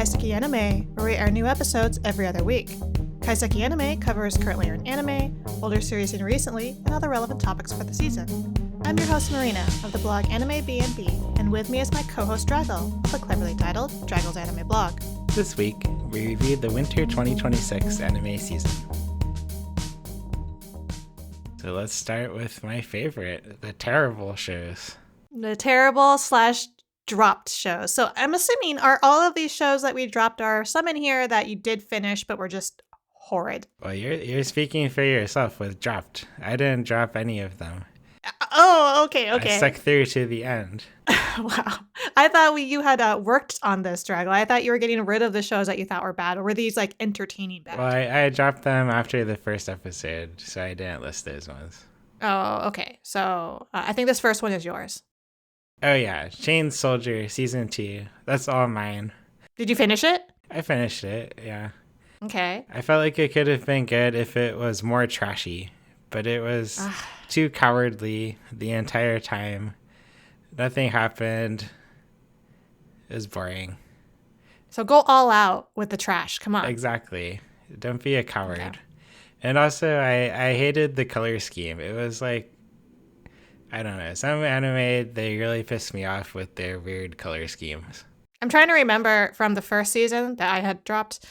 Kaiseki Anime, where we air new episodes every other week. Kaiseki Anime covers currently airing anime, older series seen recently, and other relevant topics for the season. I'm your host Marina of the blog Anime B&B, and with me is my co-host Draggle, the cleverly titled Draggle's Anime Blog. This week, we reviewed the Winter 2026 anime season. So let's start with my favorite, the terrible shows. The terrible / dropped shows. So I'm assuming, are all of these shows that we dropped, are some in here that you did finish but were just horrid? Well, you're speaking for yourself with dropped. I didn't drop any of them. Oh, okay. I stuck through to the end. Wow. I thought you had worked on this, Draggle. I thought you were getting rid of the shows that you thought were bad. Or were these like entertaining bad? Well, I dropped them after the first episode, so I didn't list those ones. Oh, okay. So I think this first one is yours. Oh yeah, Chain Soldier Season 2. That's all mine. Did you finish it? I finished it, yeah. Okay. I felt like it could have been good if it was more trashy, but it was too cowardly the entire time. Nothing happened. It was boring. So go all out with the trash. Come on. Exactly. Don't be a coward. Okay. And also, I hated the color scheme. It was like, I don't know, some anime, they really pissed me off with their weird color schemes. I'm trying to remember from the first season that I had dropped.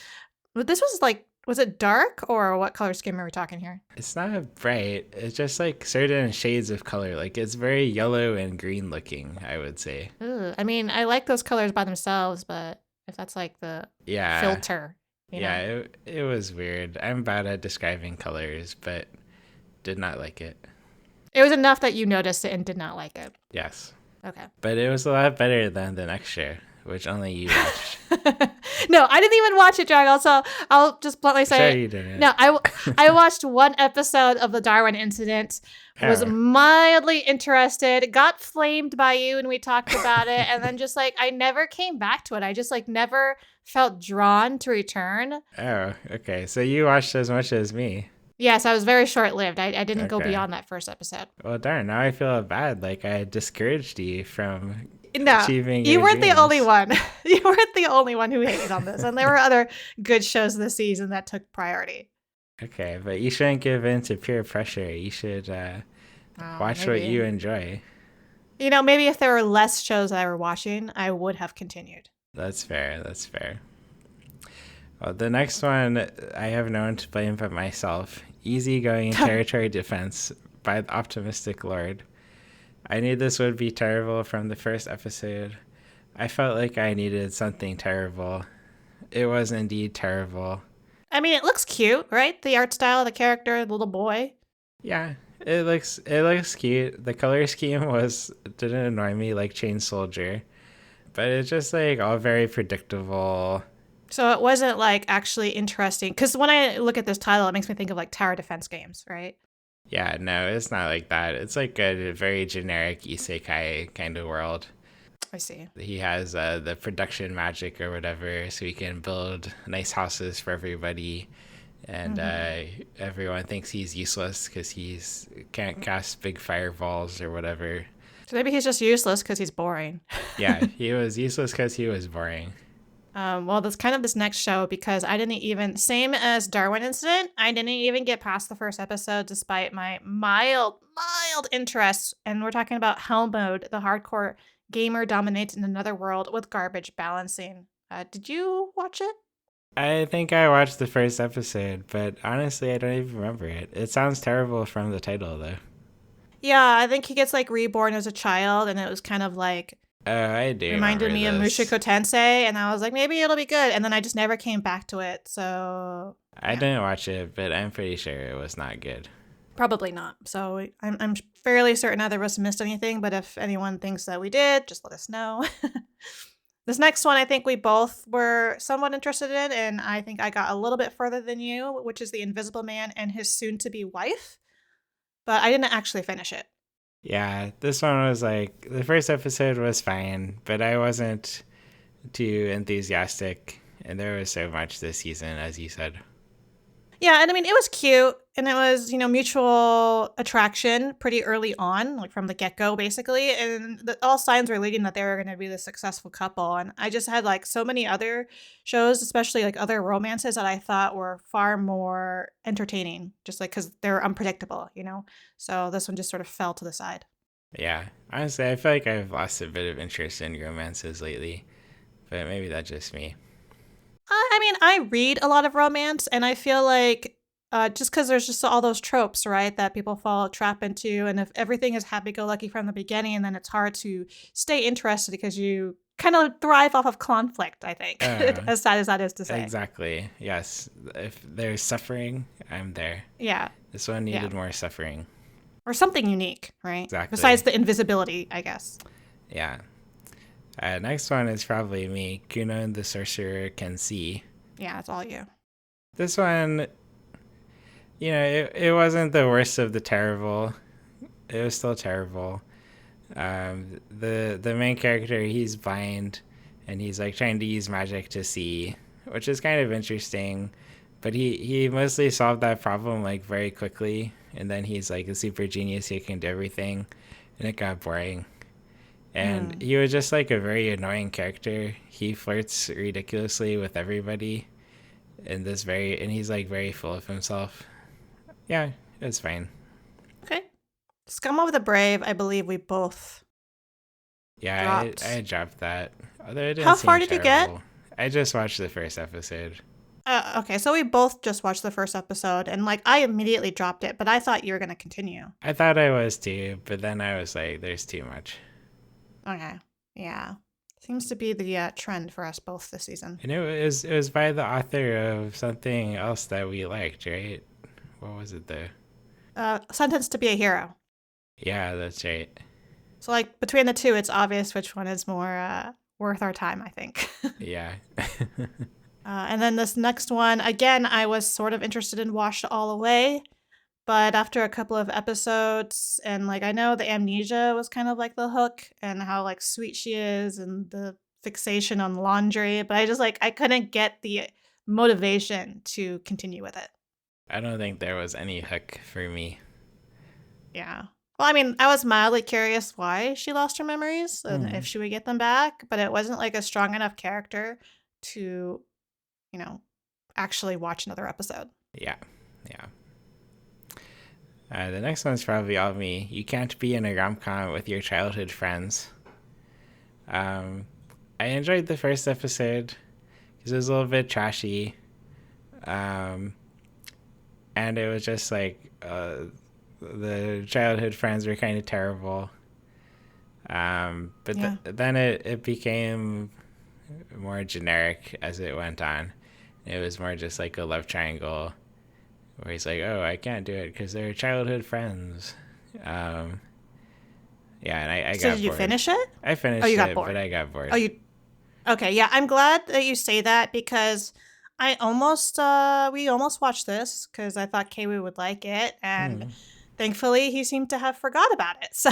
But this was like, was it dark or what color scheme are we talking here? It's not bright. It's just like certain shades of color. Like it's very yellow and green looking, I would say. Ooh, I mean, I like those colors by themselves, but if that's like the filter. It was weird. I'm bad at describing colors, but did not like it. It was enough that you noticed it and did not like it. Yes. Okay. But it was a lot better than the next show, which only you watched. No, I didn't even watch it, Dragon. So I'll just bluntly say, sure you didn't. No, I watched one episode of the Darwin Incident. Was mildly interested. Got flamed by you, and we talked about it. And then just like I never came back to it. I just like never felt drawn to return. Oh, okay. So you watched as much as me. Yes, I was very short-lived. I didn't go beyond that first episode. Well, darn. Now I feel bad. Like I discouraged you from. No, achieving you weren't dreams. the only one. You weren't the only one who hated on this. And there were other good shows this season that took priority. Okay, but you shouldn't give in to peer pressure. You should watch what you enjoy. You know, maybe if there were less shows that I were watching, I would have continued. That's fair. Well, the next one, I have no one to blame but myself. Easygoing Territory Defense by the Optimistic Lord. I knew this would be terrible from the first episode. I felt like I needed something terrible. It was indeed terrible. I mean, it looks cute, right? The art style of the character, the little boy. Yeah, it looks cute. The color scheme didn't annoy me like Chain Soldier, but it's just like all very predictable. So it wasn't like actually interesting, because when I look at this title, it makes me think of like tower defense games, right? Yeah, no, it's not like that. It's like a very generic isekai kind of world. I see. He has the production magic or whatever, so he can build nice houses for everybody. And everyone thinks he's useless because can't cast big fireballs or whatever. So maybe he's just useless because he's boring. Yeah, he was useless because he was boring. Well, that's kind of this next show, because I didn't even, same as Darwin Incident, I didn't even get past the first episode despite my mild interest. And we're talking about Hell Mode, the hardcore gamer dominates in another world with garbage balancing. Did you watch it? I think I watched the first episode, but honestly, I don't even remember it. It sounds terrible from the title, though. Yeah, I think he gets like reborn as a child, and it was kind of like, I do. Reminded me of Mushoku Tensei, and I was like, maybe it'll be good. And then I just never came back to it. So I didn't watch it, but I'm pretty sure it was not good. Probably not. So I'm fairly certain neither of us missed anything. But if anyone thinks that we did, just let us know. This next one, I think we both were somewhat interested in, and I think I got a little bit further than you, which is The Invisible Man and his soon-to-be wife. But I didn't actually finish it. Yeah, this one was like, the first episode was fine, but I wasn't too enthusiastic, and there was so much this season, as you said. Yeah, and I mean, it was cute, and it was, mutual attraction pretty early on, like from the get-go, basically, and all signs were leading that they were gonna be the successful couple, and I just had, like, so many other shows, especially, like, other romances that I thought were far more entertaining, just, like, because 'cause they're unpredictable, you know? So this one just sort of fell to the side. Yeah, honestly, I feel like I've lost a bit of interest in romances lately, but maybe that's just me. I mean, I read a lot of romance, and I feel like just because there's just all those tropes, right, that people fall trap into, and if everything is happy-go-lucky from the beginning, then it's hard to stay interested because you kind of thrive off of conflict, I think, Uh, as sad as that is to say. exactly. Yes, if there's suffering, I'm there. Yeah, This one yeah. needed more suffering. Or something unique, right? Besides Exactly. the invisibility, I guess. Yeah. Next one is probably me. Kunon the Sorcerer can see. Yeah, it's all you. This one, it wasn't the worst of the terrible. It was still terrible. The main character, he's blind, and he's like trying to use magic to see, which is kind of interesting. But he mostly solved that problem like very quickly, and then he's like a super genius who can do everything, and it got boring. And Mm. he was just like a very annoying character. He flirts ridiculously with everybody, and he's like very full of himself. Yeah, it's fine. Okay. Scum of the Brave, I believe we both Yeah, I dropped. dropped that. Although it didn't How far seem did you get? terrible. I just watched the first episode. Okay, so we both just watched the first episode, and like I immediately dropped it, but I thought you were gonna continue. I thought I was too, but then I was like, there's too much. Okay, yeah, seems to be the trend for us both this season. And it was by the author of something else that we liked, right? What was it though? Sentenced to be a Hero. Yeah, that's right. So like between the two, it's obvious which one is more worth our time, I think. Yeah. And then this next one, again, I was sort of interested in Wash It All Away. But after a couple of episodes, and like I know the amnesia was kind of like the hook, and how like sweet she is, and the fixation on laundry, but I just like I couldn't get the motivation to continue with it. I don't think there was any hook for me. Yeah. Well, I mean, I was mildly curious why she lost her memories and if Hmm. she would get them back, but it wasn't like a strong enough character to, you know, actually watch another episode. Yeah. Yeah. The next one's probably all me. You can't be in a rom-com with your childhood friends. Um, I enjoyed the first episode because it was a little bit trashy. Um, and it was just like the childhood friends were kind of terrible. But Yeah. then it became more generic as it went on. It was more just like a love triangle where he's like, oh, I can't do it because they're childhood friends. Um, yeah, and I So got did you bored. finish it? I Oh, you finished got it, but bored. I got Oh, bored. you Okay, yeah, I'm glad that you say that because I almost we almost watched this because I thought Kiwi would like it, and Hmm. thankfully he seemed to have forgot about it. So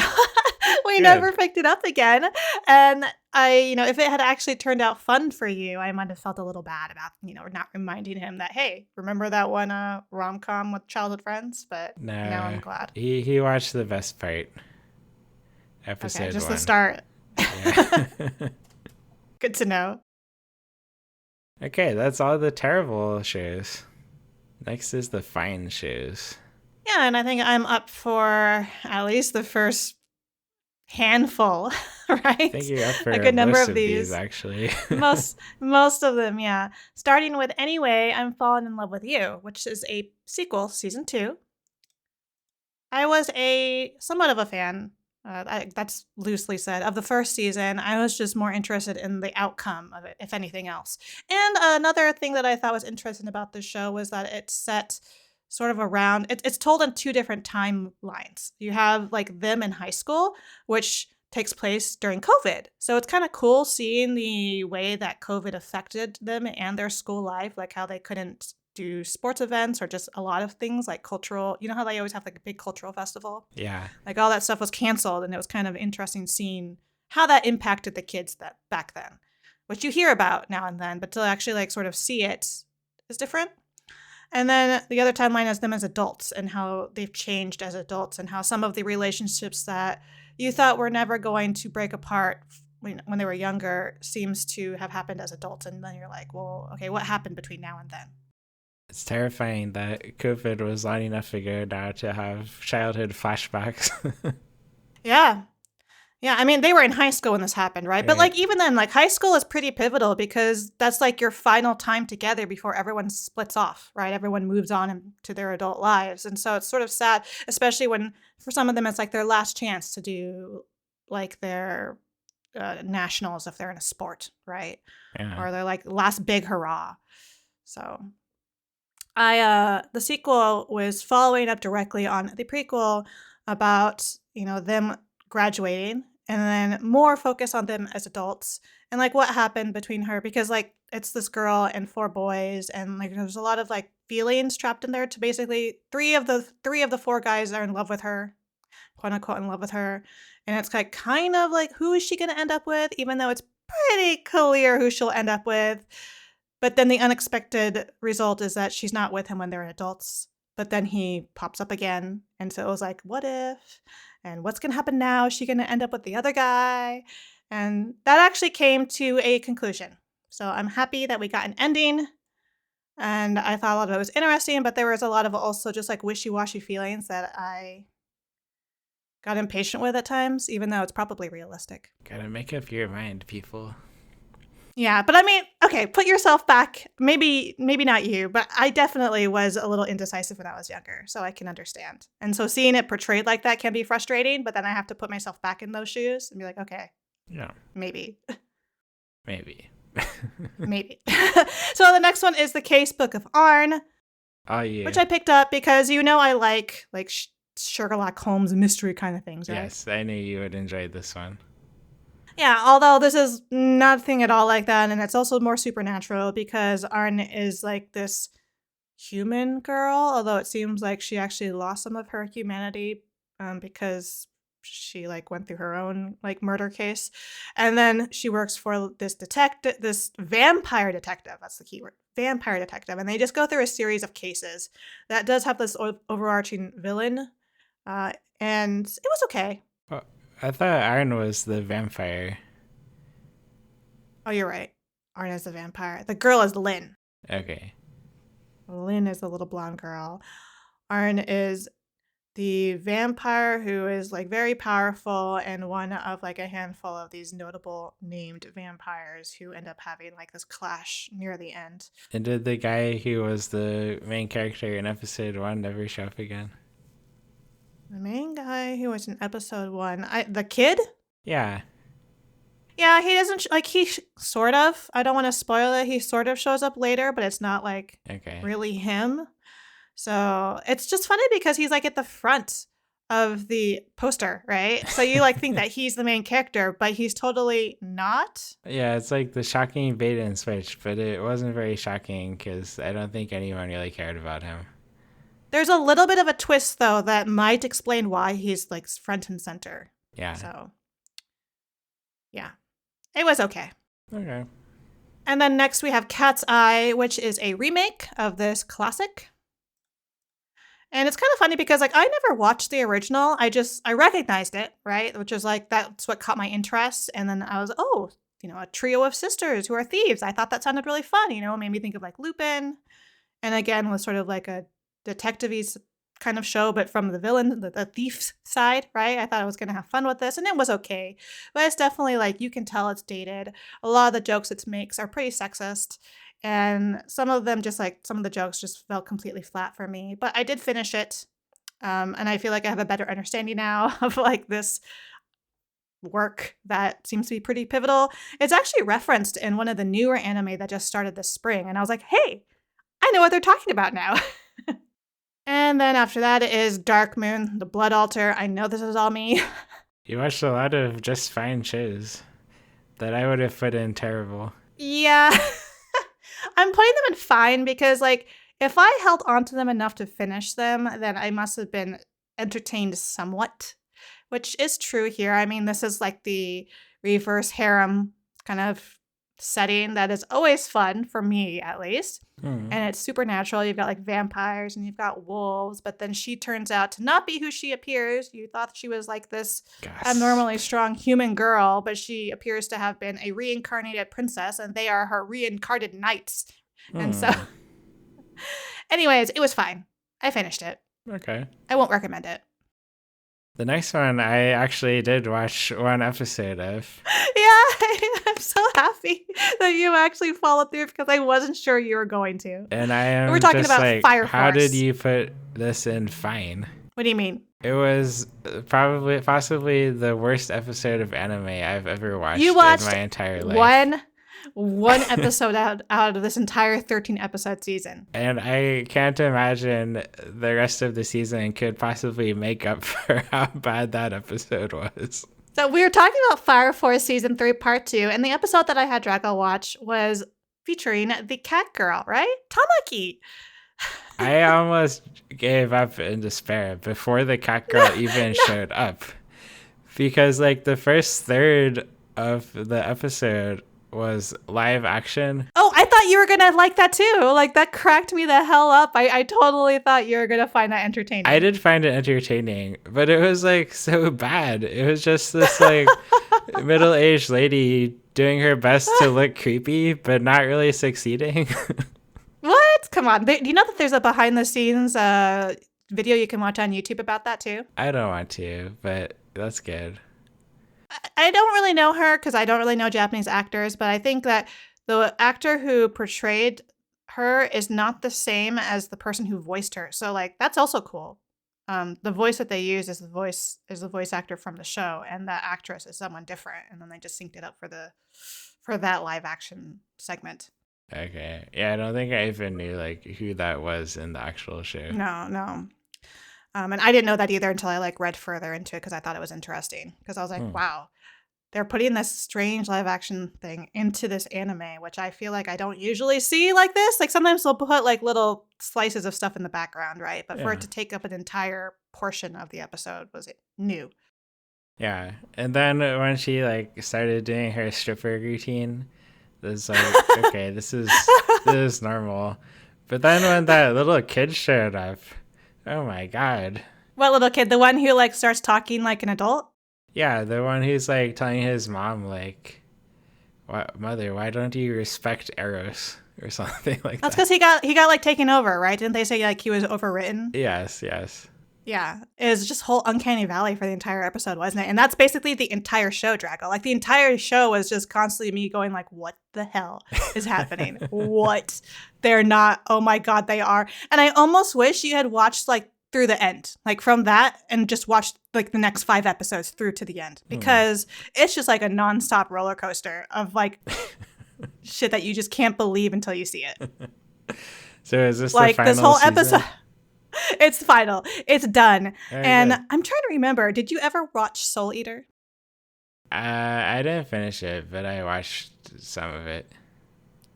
we never Good. picked it up again. And if it had actually turned out fun for you, I might have felt a little bad about, not reminding him that, hey, remember that one rom-com with childhood friends? But now I'm No, glad. he watched the best part, Okay, episode just the one. start. Yeah. Good to know. Okay, that's all the terrible shows. Next is the fine shows. Yeah, and I think I'm up for at least the first handful, I think right? you're up A for good number most of of these, these. actually. Most of them, yeah. Starting with Anyway, I'm Falling in Love with You, which is a sequel, season 2. I was a somewhat of a fan. That's loosely said. Of the first season, I was just more interested in the outcome of it, if anything else. And another thing that I thought was interesting about this show was that it's set sort of around. It's told in two different timelines. You have like them in high school, which takes place during COVID. So it's kind of cool seeing the way that COVID affected them and their school life, like how they couldn't do sports events or just a lot of things like cultural. You know how they always have like a big cultural festival? Yeah. Like all that stuff was canceled, and it was kind of interesting seeing how that impacted the kids that back then, which you hear about now and then, but to actually like sort of see it is different. And then the other timeline is them as adults and how they've changed as adults and how some of the relationships that you thought were never going to break apart when they were younger seems to have happened as adults. And then you're like, well, okay, what happened between now and then? It's terrifying that COVID was long enough ago now to have childhood flashbacks. Yeah. Yeah, I mean, they were in high school when this happened, right? But Yeah. even then, high school is pretty pivotal because that's your final time together before everyone splits off, right? Everyone moves on to their adult lives. And so it's sort of sad, especially when for some of them it's their last chance to do their nationals if they're in a sport, right? Yeah. Or their last big hurrah. So the sequel was following up directly on the prequel about, them graduating and then more focus on them as adults and what happened between her because it's this girl and 4 boys and there's a lot of feelings trapped in there to basically three of the 4 guys are in love with her, quote unquote in love with her, and it's kind of who is she going to end up with, even though it's pretty clear who she'll end up with. But then the unexpected result is that she's not with him when they're adults. But then he pops up again. And so it was what if? And what's going to happen now? Is she going to end up with the other guy? And that actually came to a conclusion. So I'm happy that we got an ending. And I thought a lot of it was interesting, but there was a lot of also just wishy-washy feelings that I got impatient with at times, even though it's probably realistic. Gotta make up your mind, people. Yeah, but I mean, okay, put yourself back. Maybe not you, but I definitely was a little indecisive when I was younger, so I can understand. And so seeing it portrayed like that can be frustrating, but then I have to put myself back in those shoes and be like, okay, Yeah. maybe. Maybe. Maybe. So the next one is the Casebook of Arne, Oh, yeah. which I picked up because I like Sherlock Holmes mystery kind of things, right? Yes, I knew you would enjoy this one. Yeah, although this is nothing at all like that, and it's also more supernatural because Arne is this human girl, although it seems like she actually lost some of her humanity because she went through her own murder case, and then she works for this vampire detective. That's the keyword, vampire detective, and they just go through a series of cases that does have this overarching villain, and it was okay. Oh, I thought Arne was the vampire. Oh, you're right. Arne is the vampire. The girl is Lynn. Okay. Lynn is the little blonde girl. Arne is the vampire who is very powerful and one of a handful of these notable named vampires who end up having this clash near the end. And did the guy who was the main character in episode 1 never show up again? The main guy who was in episode 1, the kid? Yeah. Yeah, he doesn't sort of. I don't want to spoil it. He sort of shows up later, but it's not Okay. really him. So it's just funny because he's at the front of the poster, right? So you think that he's the main character, but he's totally not. Yeah, it's the shocking bait and switch, but it wasn't very shocking because I don't think anyone really cared about him. There's a little bit of a twist, though, that might explain why he's front and center. Yeah. So, yeah, it was okay. Okay. And then next we have Cat's Eye, which is a remake of this classic. And it's kind of funny because I never watched the original. I recognized it, right? Which is that's what caught my interest. And then I was, a trio of sisters who are thieves. I thought that sounded really fun, made me think of Lupin. And again, was sort of a detective-y kind of show, but from the villain, the thief's side, right? I thought I was going to have fun with this, and it was okay. But it's definitely you can tell it's dated. A lot of the jokes it makes are pretty sexist. And some of them some of the jokes just felt completely flat for me. But I did finish it. And I feel like I have a better understanding now of this work that seems to be pretty pivotal. It's actually referenced in one of the newer anime that just started this spring. And I was like, hey, I know what they're talking about now. And then after that is Dark Moon, the Blood Altar. I know this is all me. You watched a lot of just fine shows that I would have put in terrible. Yeah. I'm putting them in fine because, if I held on to them enough to finish them, then I must have been entertained somewhat, which is true here. I mean, this is the reverse harem kind of setting that is always fun for me, at least. Hmm. And it's supernatural. You've got like vampires and you've got wolves, but then she turns out to not be who she appears. You thought she was like this abnormally strong human girl, but she appears to have been a reincarnated princess, and they are her reincarnated knights. And so, anyways, it was fine. I finished it. Okay. I won't recommend it. The next one I actually did watch one episode of. Yeah, I'm so happy that you actually followed through because I wasn't sure you were going to. And I am We're talking just about like, Fire how Force. did you put this in fine? What do you mean? It was possibly the worst episode of anime I've ever watched, You watched in my entire life. One episode out of this entire 13 episode season. And I can't imagine the rest of the season could possibly make up for how bad that episode was. So we were talking about Fire Force season 3 part 2, and the episode that I had Drago watch was featuring the cat girl, right? Tamaki. I almost gave up in despair before the cat girl even showed up. Because like the first third of the episode was live action. Oh, I thought you were gonna like that too. Like that cracked me the hell up. I totally thought you were gonna find that entertaining. I did find it entertaining, but it was like so bad. It was just this like middle-aged lady doing her best to look creepy, but not really succeeding. What? Come on. Do you know that there's a behind the scenes video you can watch on YouTube about that too? I don't want to, but that's good. I don't really know her because I don't really know Japanese actors, but I think that the actor who portrayed her is not the same as the person who voiced her. So like that's also cool. The voice that they use is the voice actor from the show, and the actress is someone different, and then they just synced it up for that live action segment. Okay. Yeah, I don't think I even knew like who that was in the actual show. No. And I didn't know that either until I like read further into it because I thought it was interesting. Because I was like, wow, they're putting this strange live action thing into this anime, which I feel like I don't usually see like this. Like sometimes they'll put like little slices of stuff in the background, right? But for it to take up an entire portion of the episode was new. Yeah. And then when she like started doing her stripper routine, it was like, okay, this is normal. But then when that little kid showed up, oh my god. What little kid? The one who like starts talking like an adult? Yeah, the one who's like telling his mom like, "Mother, why don't you respect Eris?" or something like That's that. because he got like taken over, right? Didn't they say like he was overwritten? Yes. Yeah, it was just whole uncanny valley for the entire episode, wasn't it? And that's basically the entire show, Draco. Like the entire show was just constantly me going like, what the hell is happening? What? They're not. Oh my God, they are. And I almost wish you had watched like through the end, like from that and just watched like the next 5 episodes through to the end, because it's just like a nonstop roller coaster of like shit that you just can't believe until you see it. So is this like the final this whole season? episode? It's final. It's done. Very and good. I'm trying to remember, did you ever watch Soul Eater? I didn't finish it, but I watched some of it.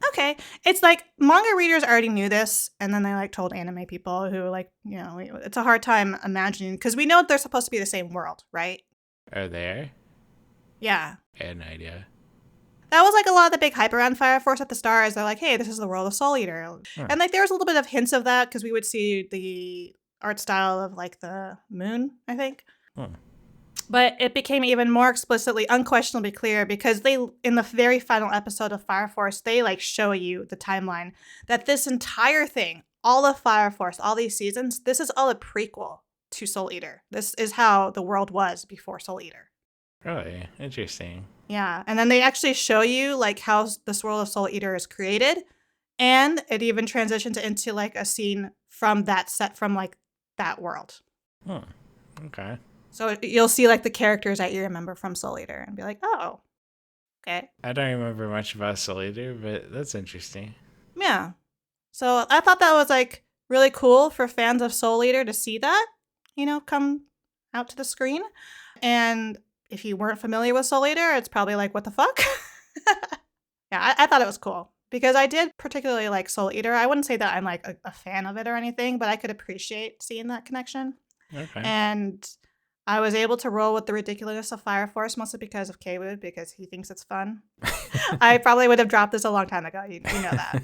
Okay. It's like manga readers already knew this, and then they like told anime people who like, you know, it's a hard time imagining because we know they're supposed to be the same world, right? Are there? Yeah. I had no idea. That was like a lot of the big hype around Fire Force at the start. Is they're like, hey, this is the world of Soul Eater. And like there was a little bit of hints of that because we would see the art style of like the moon, I think. But it became even more explicitly, unquestionably clear because they, in the very final episode of Fire Force, they like show you the timeline that this entire thing, all of Fire Force, all these seasons, this is all a prequel to Soul Eater. This is how the world was before Soul Eater. Really? Interesting. Yeah. And then they actually show you like how this world of Soul Eater is created. And it even transitions into like a scene from that set from like that world. Okay. So you'll see like the characters that you remember from Soul Eater and be like, oh, okay. I don't remember much about Soul Eater, but that's interesting. Yeah. So I thought that was like really cool for fans of Soul Eater to see that, you know, come out to the screen. And if you weren't familiar with Soul Eater, it's probably like, what the fuck? Yeah, I thought it was cool because I did particularly like Soul Eater. I wouldn't say that I'm like a fan of it or anything, but I could appreciate seeing that connection. Okay. And I was able to roll with the ridiculousness of Fire Force mostly because of K-Wood, because he thinks it's fun. I probably would have dropped this a long time ago. You know that.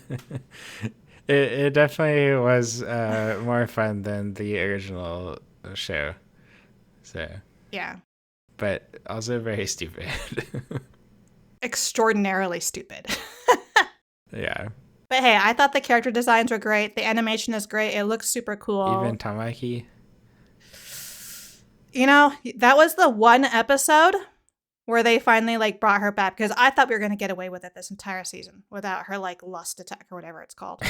It definitely was more fun than the original show. So Yeah. But also very stupid. Extraordinarily stupid. Yeah. But hey, I thought the character designs were great. The animation is great. It looks super cool. Even Tamaki. You know, that was the one episode where they finally like brought her back, because I thought we were going to get away with it this entire season without her like lust attack or whatever it's called.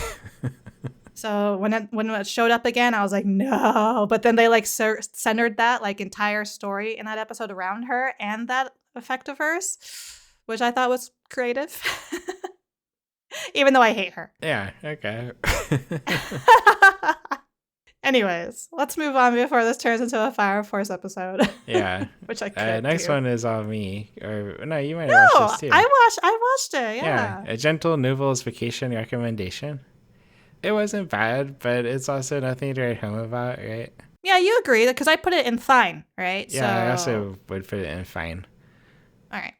So when it showed up again, I was like, no. But then they like centered that like entire story in that episode around her and that effect of hers, which I thought was creative. Even though I hate her. Yeah, okay. Anyways, let's move on before this turns into a Fire Force episode. Yeah. Which I could next do. one is all me. Or no, you might have watched this too. I watched it, yeah. A gentle novel's vacation recommendation. It wasn't bad, but it's also nothing to write home about, right? Yeah, you agree, because I put it in fine, right? Yeah, I also would put it in fine. All right.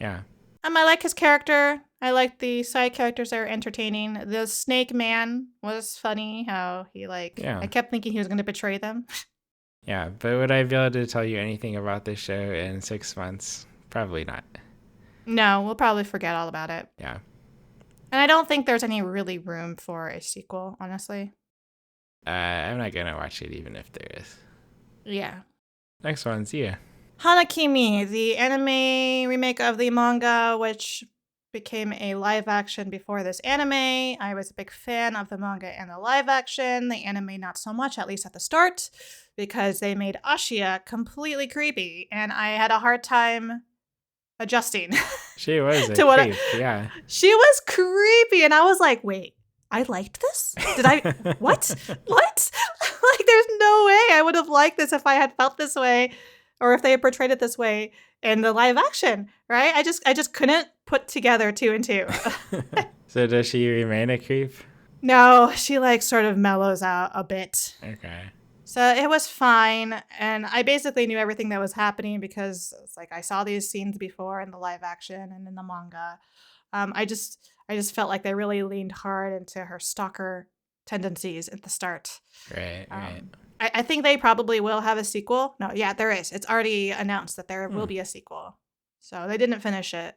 Yeah. I like his character. I like the side characters that are entertaining. The snake man was funny, how he I kept thinking he was going to betray them. Yeah, but would I be able to tell you anything about this show in 6 months? Probably not. No, we'll probably forget all about it. Yeah. And I don't think there's any really room for a sequel, honestly. I'm not going to watch it even if there is. Yeah. Next one's you. Hana-Kimi, the anime remake of the manga, which became a live action before this anime. I was a big fan of the manga and the live action. The anime, not so much, at least at the start, because they made Ashia completely creepy, and I had a hard time adjusting. She was a creep, yeah. She was creepy, and I was like, wait, I liked this? Did I? What? What? Like, there's no way I would have liked this if I had felt this way, or if they had portrayed it this way in the live action, right? I just couldn't put together 2 and 2. So does she remain a creep? No, she like sort of mellows out a bit. Okay. So it was fine, and I basically knew everything that was happening because it's like I saw these scenes before in the live action and in the manga. I just felt like they really leaned hard into her stalker tendencies at the start. Right. I think they probably will have a sequel. No, yeah, there is. It's already announced that there will be a sequel. So they didn't finish it.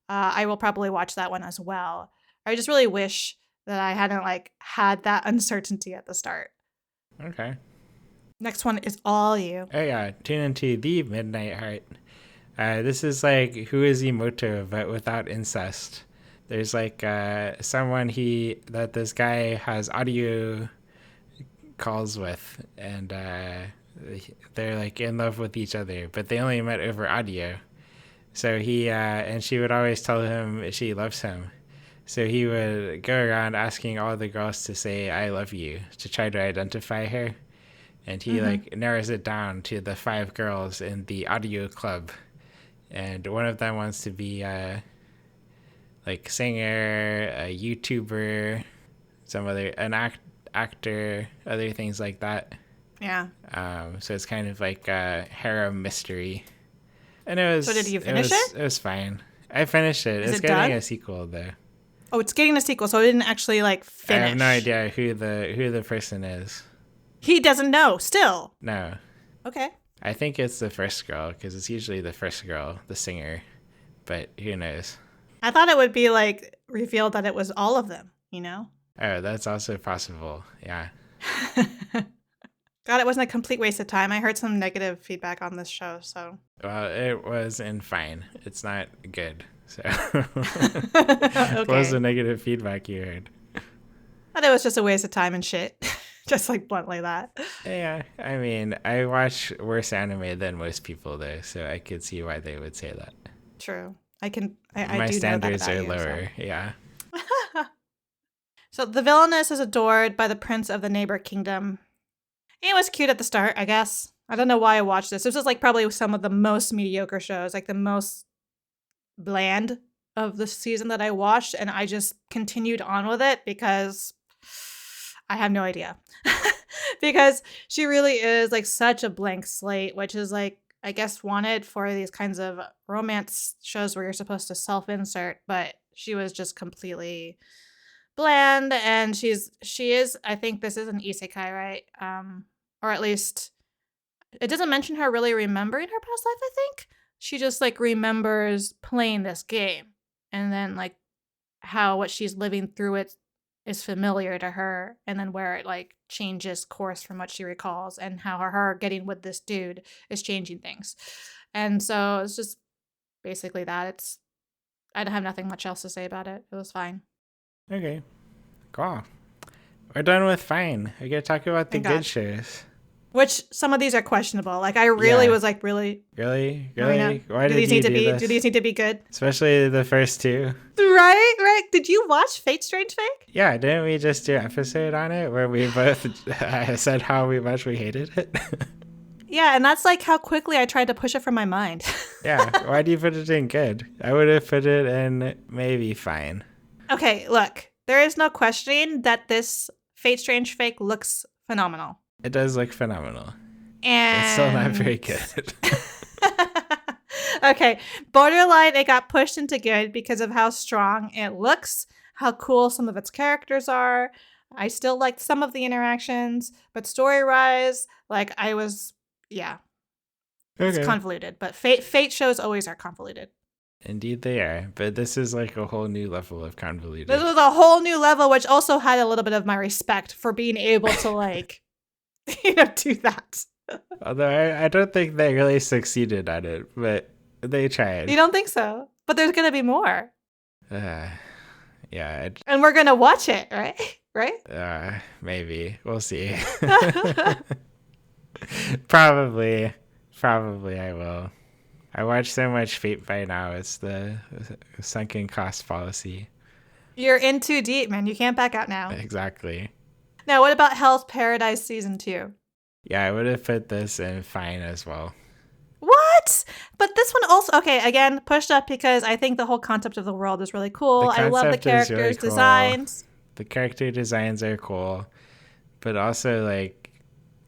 I will probably watch that one as well. I just really wish that I hadn't had that uncertainty at the start. Okay. Next one is all you. Oh yeah, tune into The Midnight Heart. This is like Who is Emoto, but without incest. There's someone that this guy has audio calls with, and they're in love with each other, but they only met over audio. So he and she would always tell him she loves him. So he would go around asking all the girls to say "I love you" to try to identify her. And he narrows it down to the 5 girls in the audio club. And one of them wants to be a singer, a YouTuber, an actor, other things like that. Yeah. So it's kind of like a harem mystery. And it was. So did you finish it? It was fine. I finished it. It's getting a sequel though. Oh, it's getting a sequel, so it didn't actually finish. I have no idea who the person is. He doesn't know still. No. Okay. I think it's the first girl, because it's usually the first girl, the singer. But who knows? I thought it would be revealed that it was all of them, you know? Oh, that's also possible. Yeah. God, it wasn't a complete waste of time. I heard some negative feedback on this show, so. Well, it wasn't fine. It's not good. So. Okay. What was the negative feedback you heard? I thought it was just a waste of time and shit. Just bluntly that. Yeah, I mean, I watch worse anime than most people though, so I could see why they would say that. True. I do My standards know that are about lower, you, so. yeah. So the Villainess is adored by the prince of the neighbor kingdom. It was cute at the start, I guess. I don't know why I watched this. This was probably some of the most mediocre shows, the most bland of the season that I watched, and I just continued on with it because I have no idea. Because she really is like such a blank slate, which is like I guess wanted for these kinds of romance shows where you're supposed to self-insert, but she was just completely bland and she is I think this is an isekai, right? Or at least it doesn't mention her really remembering her past life, I think. She just like remembers playing this game and then like how what she's living through it is familiar to her and then where it like changes course from what she recalls and how her getting with this dude is changing things. And so it's just basically that. It's I don't have nothing much else to say about it. It was fine. Okay, cool. We're done with fine. We gotta talk about the Thank good God. shows. Which some of these are questionable. Like I really Yeah. was like, really? Really? Marina, Why do did these you need to do be this? do these need to be good? Especially the first two. Right? Right. Did you watch Fate Strange Fake? Yeah, didn't we just do an episode on it where we both said how much we hated it? Yeah, and that's like how quickly I tried to push it from my mind. Yeah, why do you put it in good? I would have put it in maybe fine. Okay, look. There is no questioning that this Fate Strange Fake looks phenomenal. It does look phenomenal. And It's still not very good. Okay, borderline it got pushed into good because of how strong it looks, how cool some of its characters are. I still liked some of the interactions, but story-wise, like I was yeah, it's Okay. convoluted, but Fate shows always are convoluted. Indeed they are, but this is like a whole new level of convoluted. This was a whole new level, which also had a little bit of my respect for being able to like, do that. Although I don't think they really succeeded at it, but they tried. You don't think so? But there's gonna be more, Yeah, and we're gonna watch it, right? Right? maybe. We'll see. Probably I will. I watch so much Fate by now. It's the sunken cost fallacy. You're in too deep, man. You can't back out now. Exactly. Now, what about Hell's Paradise Season 2? Yeah, I would have put this in fine as well. What? But this one also, okay, again, pushed up because I think the whole concept of the world is really cool. I love the concept is really characters' cool. designs. The character designs are cool, but also like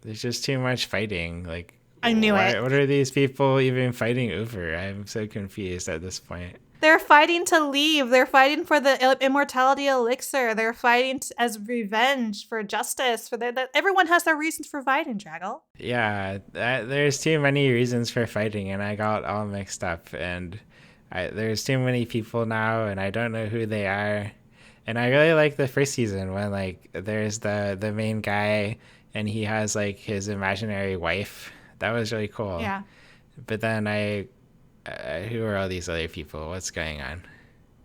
there's just too much fighting. Like I knew it. What are these people even fighting over? I'm so confused at this point. They're fighting to leave. They're fighting for the immortality elixir. They're fighting as revenge for justice. Everyone has their reasons for fighting, Draggle. Yeah, there's too many reasons for fighting, and I got all mixed up. And there's too many people now, and I don't know who they are. And I really like the first season when like there's the main guy, and he has like his imaginary wife. That was really cool. Yeah. But then who are all these other people? What's going on?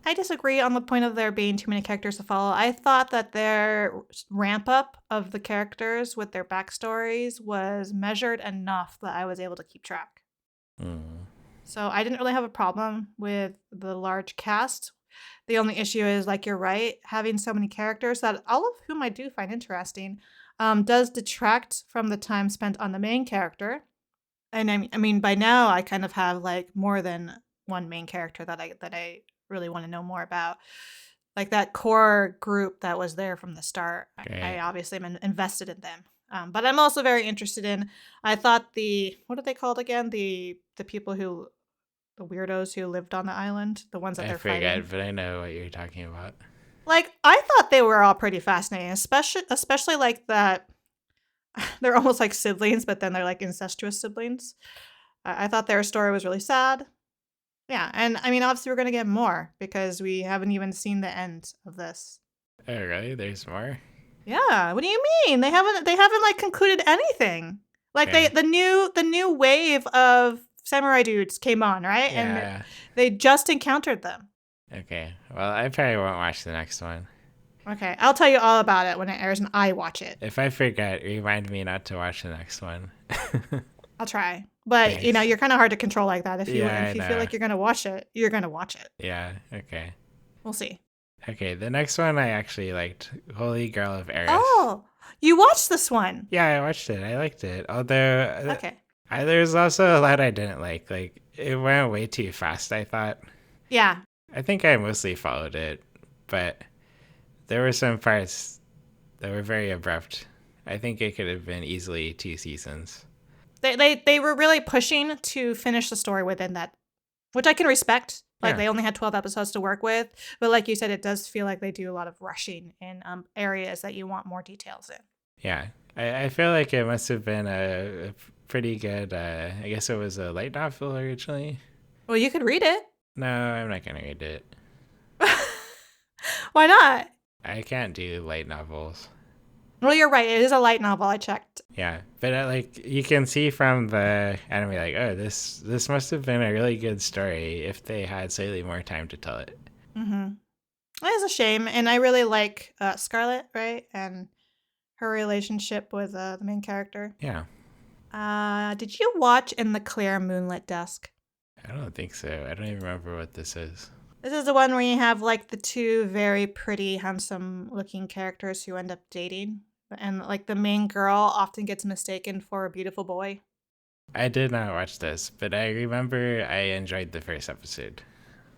I disagree on the point of there being too many characters to follow. I thought that their ramp up of the characters with their backstories was measured enough that I was able to keep track. So I didn't really have a problem with the large cast. The only issue is, like you're right, having so many characters that all of whom I do find interesting does detract from the time spent on the main character. And I mean, by now I kind of have like more than one main character that I really want to know more about. Like that core group that was there from the start. Okay. I obviously am invested in them. But I'm also very interested in. I thought what are they called again? The people the weirdos who lived on the island, the ones that they're fighting. I forget, but I know what you're talking about. Like I thought they were all pretty fascinating, especially like that. They're almost like siblings, but then they're like incestuous siblings. I thought their story was really sad. Yeah, and I mean, obviously, we're gonna get more because we haven't even seen the end of this. Oh, really? There's more? Yeah. What do you mean? They haven't like concluded anything. Like Okay. the new wave of samurai dudes came on, right? Yeah. And they just encountered them. Okay. Well, I probably won't watch the next one. Okay, I'll tell you all about it when it airs and I watch it. If I forget, remind me not to watch the next one. I'll try. But, Thanks. You're kind of hard to control like that. If you Yeah, feel I know. like you're going to watch it, you're going to watch it. Yeah, okay. We'll see. Okay, the next one I actually liked. Holy Grail of Eris. Oh, you watched this one. Yeah, I watched it. I liked it. Although Okay. there's also a lot I didn't like. Like, it went way too fast, I thought. Yeah. I think I mostly followed it, but there were some parts that were very abrupt, I think it could have been easily 2 seasons. They were really pushing to finish the story within that, which I can respect. Like, Yeah. they only had 12 episodes to work with. But like you said, it does feel like they do a lot of rushing in areas that you want more details in. Yeah. I feel like it must have been a pretty good, I guess it was a light novel originally. Well, you could read it. No, I'm not going to read it. Why not? I can't do light novels. Well, you're right. It is a light novel. I checked. Yeah, but like you can see from the anime, like, oh, this must have been a really good story if they had slightly more time to tell it. Mm-hmm. It is a shame. And I really like Scarlet, right? And her relationship with the main character. Yeah. Did you watch In the Clear Moonlit Dusk? I don't think so. I don't even remember what this is. This is the one where you have like the two very pretty, handsome looking characters who end up dating. And like the main girl often gets mistaken for a beautiful boy. I did not watch this, but I remember I enjoyed the first episode.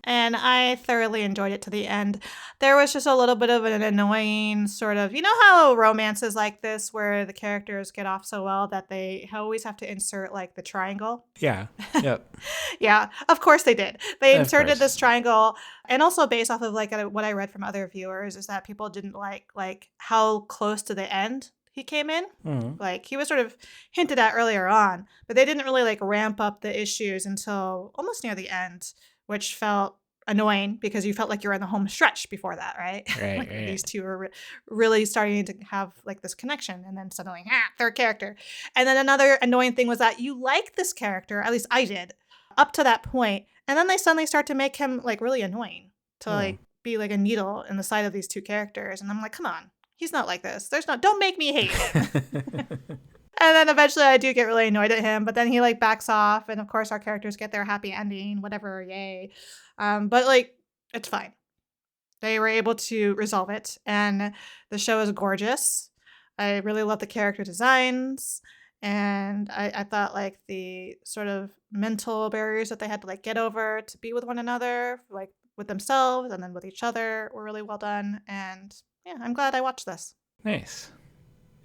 And I thoroughly enjoyed it to the end. There was just a little bit of an annoying sort of, you know how romances like this where the characters get off so well that they always have to insert like the triangle? Yeah. Yep. Yeah, of course they did. They Of inserted course. this triangle, and also based off of like what I read from other viewers is that people didn't like how close to the end he came in. Mhm. Like he was sort of hinted at earlier on, but they didn't really like ramp up the issues until almost near the end, which felt annoying because you felt like you were in the home stretch before that, right? Right, Like right. these two were really starting to have like this connection, and then suddenly, third character. And then another annoying thing was that you like this character, at least I did, up to that point, and then they suddenly start to make him like really annoying to like be like a needle in the side of these two characters, and I'm like, come on, he's not like this. Don't make me hate him. And then eventually I do get really annoyed at him, but then he like backs off, and of course our characters get their happy ending, whatever, yay. But like it's fine. They were able to resolve it, and the show is gorgeous. I really love the character designs, and I thought like the sort of mental barriers that they had to like get over to be with one another, like with themselves and then with each other, were really well done. And yeah, I'm glad I watched this. Nice.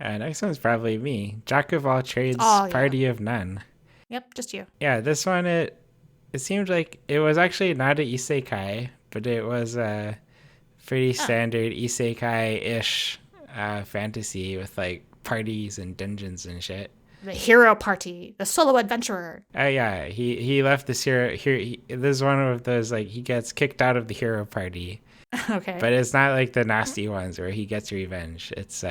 Next one's probably me. Jack of all trades, Oh, yeah. party of none. Yep, just you. Yeah, this one it seemed like it was actually not an isekai, but it was a pretty standard isekai-ish fantasy with like parties and dungeons and shit. The hero party, the solo adventurer. Yeah, he left this hero here. This is one of those like he gets kicked out of the hero party, Okay. but it's not like the nasty ones where he gets revenge. It's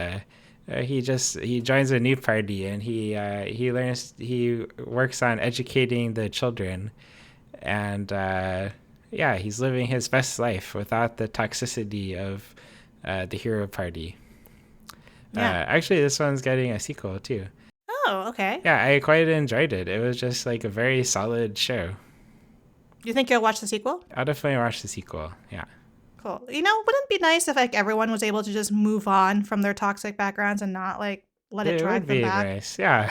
he joins a new party and he works on educating the children, and yeah, he's living his best life without the toxicity of the hero party. Yeah. Actually, this one's getting a sequel too. Oh, okay. Yeah, I quite enjoyed it. It was just like a very solid show. You think you'll watch the sequel? I'll definitely watch the sequel. Yeah. Cool. You know, wouldn't it be nice if like everyone was able to just move on from their toxic backgrounds and not like let it drive would them be back? nice. Yeah.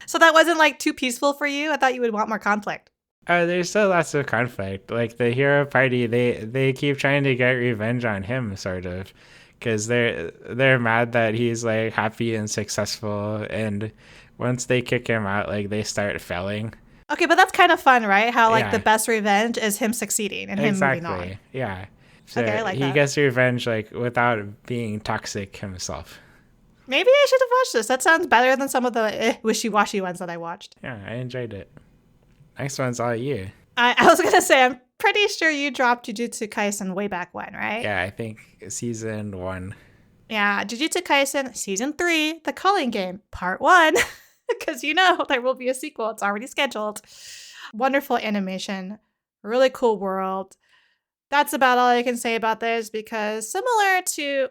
So that wasn't like too peaceful for you? I thought you would want more conflict. There's still lots of conflict. Like the hero party, they keep trying to get revenge on him, sort of, because they're mad that he's like happy and successful, and once they kick him out, like they start failing. Okay, but that's kind of fun, right? How like Yeah. the best revenge is him succeeding and him moving on. Exactly. Yeah. So Okay, I like he that. gets revenge like without being toxic himself. Maybe I should have watched this. That sounds better than some of the wishy-washy ones that I watched. Yeah, I enjoyed it. Next one's all you. I was going to say, I'm pretty sure you dropped Jujutsu Kaisen way back when, right? Yeah, I think season 1. Yeah, Jujutsu Kaisen Season 3, The Culling Game, Part 1. Because you know there will be a sequel. It's already scheduled. Wonderful animation. Really cool world. That's about all I can say about this because similar to,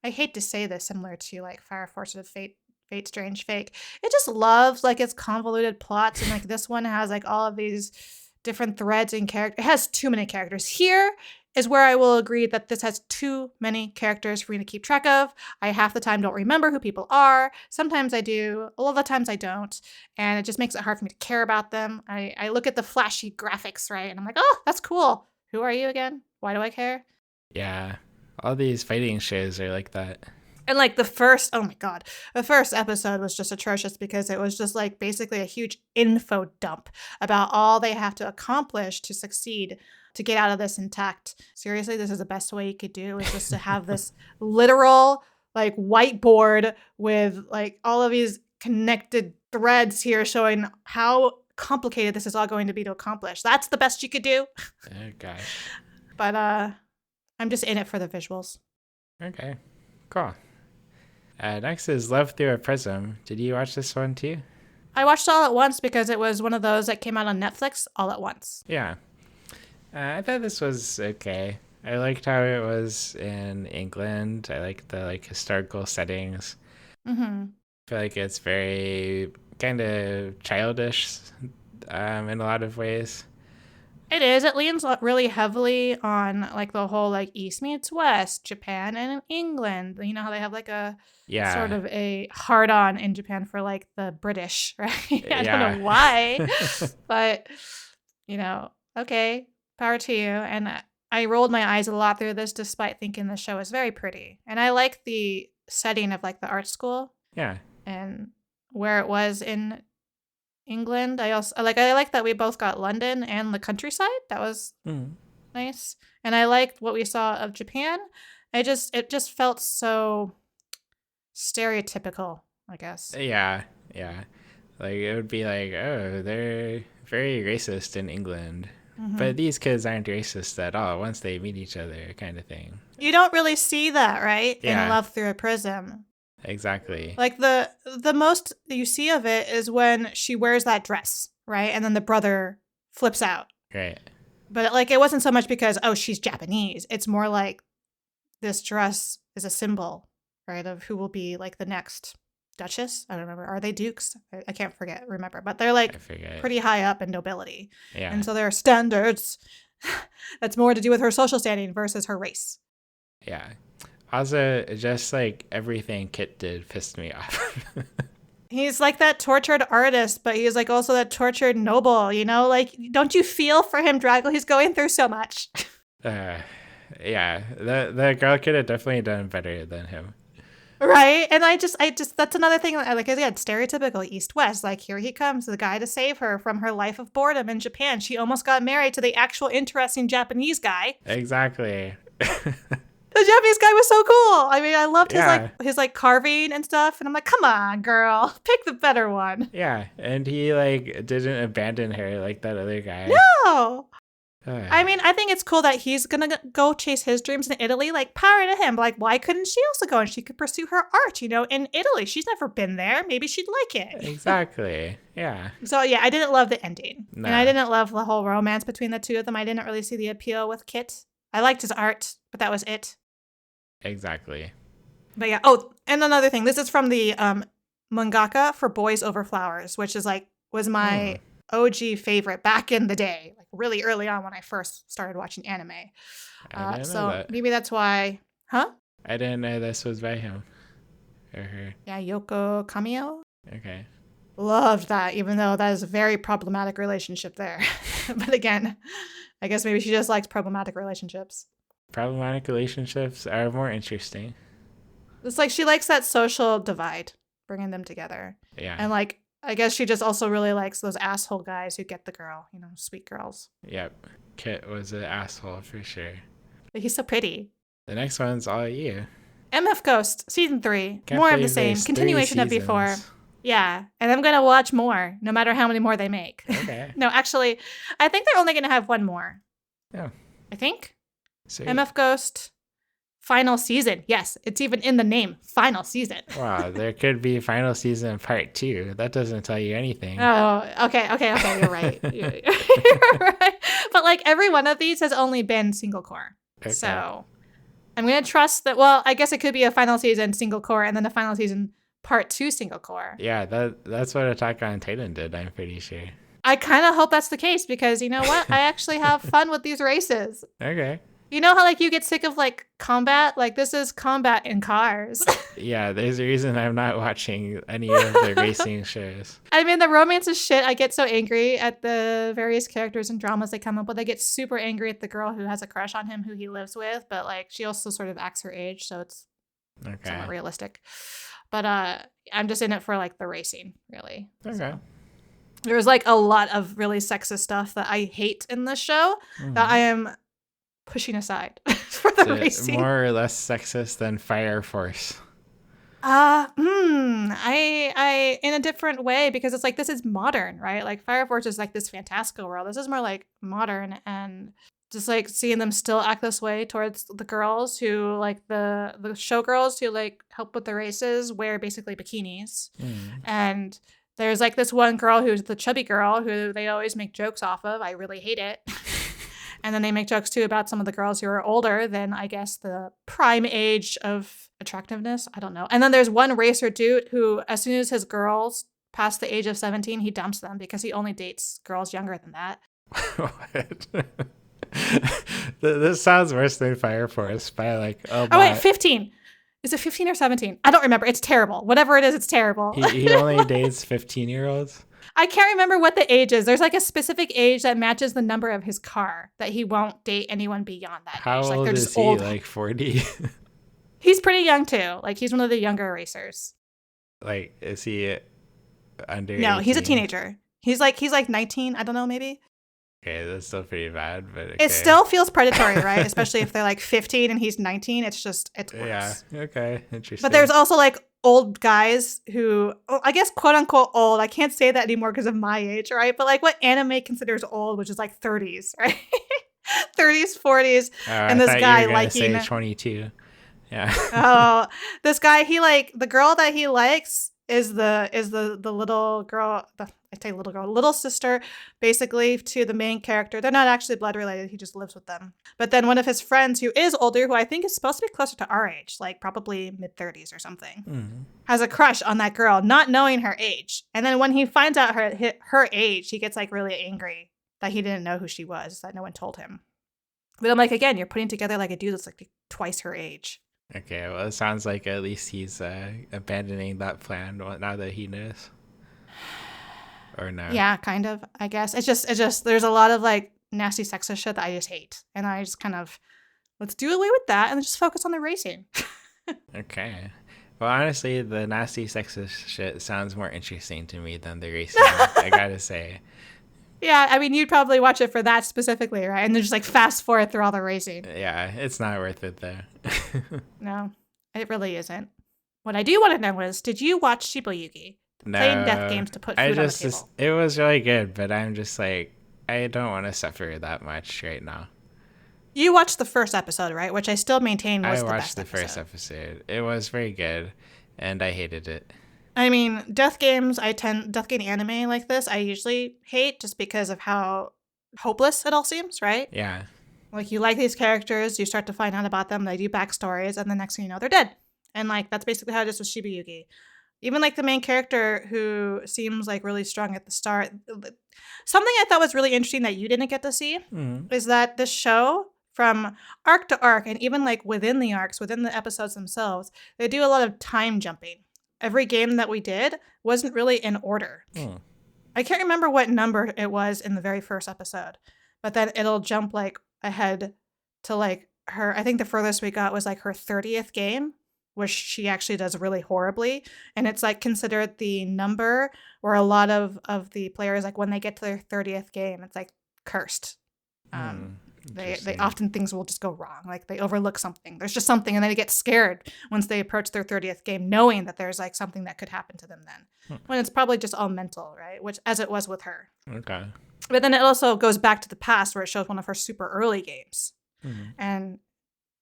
I hate to say this, similar to like Fire Force of Fate, Fate Strange Fake, it just loves like its convoluted plots, and like this one has like all of these different threads and characters. It has too many characters. Here is where I will agree that this has too many characters for me to keep track of. I half the time don't remember who people are. Sometimes I do. A lot of the times I don't. And it just makes it hard for me to care about them. I look at the flashy graphics, right? And I'm like, oh, that's cool. Who are you again? Why do I care? Yeah. All these fighting shows are like that. And like oh my God, the first episode was just atrocious because it was just like basically a huge info dump about all they have to accomplish to succeed, to get out of this intact. Seriously, this is the best way you could do, is just to have this literal like whiteboard with like all of these connected threads here showing how complicated this is all going to be to accomplish. That's the best you could do. Oh gosh. But I'm just in it for the visuals. Okay, cool. Next is Love Through a Prism. Did you watch this one too? I watched it all at once because it was one of those that came out on Netflix all at once. Yeah. I thought this was okay. I liked how it was in England. I liked the like historical settings. Mm-hmm. I feel like it's very kind of childish in a lot of ways. It is. It leans really heavily on like the whole like East meets West, Japan and England. You know how they have like a sort of a hard on in Japan for like the British, right? I don't know why, but you know, okay, power to you. And I rolled my eyes a lot through this, despite thinking the show is very pretty. And I like the setting of like the art school. Yeah. And where it was in England. I like that we both got London and the countryside. That was nice. And I liked what we saw of Japan. It just felt so stereotypical, I guess. Yeah. Like it would be like, oh, they're very racist in England. Mm-hmm. But these kids aren't racist at all once they meet each other, kind of thing. You don't really see that, right? Yeah. In Love Through a Prism. Exactly. Like the most you see of it is when she wears that dress, right? And then the brother flips out. Right. But like it wasn't so much because, oh, she's Japanese. It's more like this dress is a symbol, right, of who will be like the next Duchess. I don't remember. Are they dukes? I can't remember. But they're like pretty high up in nobility. Yeah. And so there are standards that's more to do with her social standing versus her race. Yeah. Also, just like everything Kit did pissed me off. He's like that tortured artist, but he's like also that tortured noble, you know? Like, don't you feel for him, Draggle? He's going through so much. Yeah. The girl could have definitely done better than him. Right? And I just that's another thing. Like I said, stereotypical East-West. Like, here he comes, the guy to save her from her life of boredom in Japan. She almost got married to the actual interesting Japanese guy. Exactly. The Japanese guy was so cool. I mean, I loved his carving and stuff. And I'm like, come on, girl, pick the better one. Yeah, and he like didn't abandon her like that other guy. No. I mean, I think it's cool that he's gonna go chase his dreams in Italy. Like, power to him. Like, why couldn't she also go and she could pursue her art? You know, in Italy, she's never been there. Maybe she'd like it. Exactly. Yeah. So yeah, I didn't love the ending, No. and I didn't love the whole romance between the two of them. I didn't really see the appeal with Kit. I liked his art, but that was it. Exactly. But yeah. Oh, and another thing. This is from the mangaka for Boys Over Flowers, which is was my OG favorite back in the day, like really early on when I first started watching anime. I didn't so know that. Maybe that's why. Huh? I didn't know this was by him or her. Yeah, Yoko Kamio. Okay. Loved that, even though that is a very problematic relationship there. But again, I guess maybe she just likes problematic relationships. Problematic relationships are more interesting. It's like she likes that social divide, bringing them together. Yeah. And like, I guess she just also really likes those asshole guys who get the girl, you know, sweet girls. Yep. Kit was an asshole for sure. But he's so pretty. The next one's all you. MF Ghost, season 3. Can't more of the believe same. there's Continuation 3 of before. seasons. Yeah. And I'm going to watch more, no matter how many more they make. Okay. No, actually, I think they're only going to have one more. Yeah. I think. Sweet. MF Ghost, final season. Yes, it's even in the name. Final season. Wow, there could be final season part 2. That doesn't tell you anything. Oh, okay. You're right. You're right. But like every one of these has only been single core. Okay. So I'm going to trust that. Well, I guess it could be a final season single core and then a final season part 2 single core. Yeah, that's what Attack on Titan did, I'm pretty sure. I kind of hope that's the case because you know what? I actually have fun with these races. Okay. You know how like you get sick of like combat? Like this is combat in cars. Yeah, there's a reason I'm not watching any of the racing shows. I mean, the romance is shit. I get so angry at the various characters and dramas they come up with. I get super angry at the girl who has a crush on him, who he lives with. But like, she also sort of acts her age, so it's Okay. somewhat realistic. But I'm just in it for like the racing, really. Okay. So. There's like a lot of really sexist stuff that I hate in this show that I am pushing aside for the racing. More or less sexist than Fire Force? I in a different way, because it's like, this is modern, right? Like Fire Force is like this fantastical world. This is more like modern, and just like seeing them still act this way towards the girls who like the showgirls who like help with the races wear basically bikinis. And there's like this one girl who's the chubby girl who they always make jokes off of. I really hate it. And then they make jokes too about some of the girls who are older than, I guess, the prime age of attractiveness. I don't know. And then there's one racer dude who, as soon as his girls pass the age of 17, he dumps them because he only dates girls younger than that. What? This sounds worse than Fire Force by like, oh wait, 15. Is it 15 or 17? I don't remember. It's terrible. Whatever it is, it's terrible. He only dates 15-year-olds? I can't remember what the age is. There's like a specific age that matches the number of his car that he won't date anyone beyond that How age. Like, old they're is just he? old. Like 40? He's pretty young too. Like, he's one of the younger racers. Like, is he under No, 18? he's a teenager. He's like 19. I don't know, maybe. Okay, that's still pretty bad, but okay. It still feels predatory, right? Especially if they're like 15 and he's 19. It's worse. Yeah, okay, interesting. But there's also like old guys who, I guess, quote unquote old. I can't say that anymore because of my age, right? But like what anime considers old, which is like 30s, right? 30s, 40s. And this guy liking 22. Yeah. Oh, this guy, he like, the girl that he likes is the little girl, little sister, basically, to the main character. They're not actually blood related. He just lives with them. But then one of his friends, who is older, who I think is supposed to be closer to our age, like probably mid-30s or something, has a crush on that girl, not knowing her age. And then when he finds out her age, he gets like really angry that he didn't know who she was, that no one told him. But I'm like, again, you're putting together like a dude that's like twice her age. Okay, well, it sounds like at least he's abandoning that plan now that he knows. Or no? Yeah, kind of, I guess. It's just there's a lot of like nasty sexist shit that I just hate. And I just kind of, let's do away with that and just focus on the racing. Okay. Well, honestly, the nasty sexist shit sounds more interesting to me than the racing, I gotta say. Yeah, I mean, you'd probably watch it for that specifically, right? And then just like fast forward through all the racing. Yeah, it's not worth it though. No, it really isn't. What I do want to know is, did you watch Shibuyugi? No, Playing death games to put food on the table. It was really good, but I'm just like, I don't want to suffer that much right now. You watched the first episode, right? Which I still maintain was the best. I watched the first episode. It was very good, and I hated it. I mean, death game anime like this, I usually hate just because of how hopeless it all seems, right? Yeah. Like, you like these characters, you start to find out about them, they do backstories, and the next thing you know, they're dead. And like, that's basically how it is with Shibuyugi. Even like the main character, who seems like really strong at the start. Something I thought was really interesting that you didn't get to see is that this show, from arc to arc, and even like within the arcs, within the episodes themselves, they do a lot of time jumping. Every game that we did wasn't really in order. I can't remember what number it was in the very first episode, but then it'll jump like ahead to like her, I think the furthest we got was like her 30th game, which she actually does really horribly. And it's like considered the number where a lot of the players, like when they get to their 30th game, it's like cursed. They often, things will just go wrong. Like they overlook something. There's just something, and then they get scared once they approach their 30th game, knowing that there's like something that could happen to them then. When it's probably just all mental, right? Which, as it was with her. Okay. But then it also goes back to the past, where it shows one of her super early games. And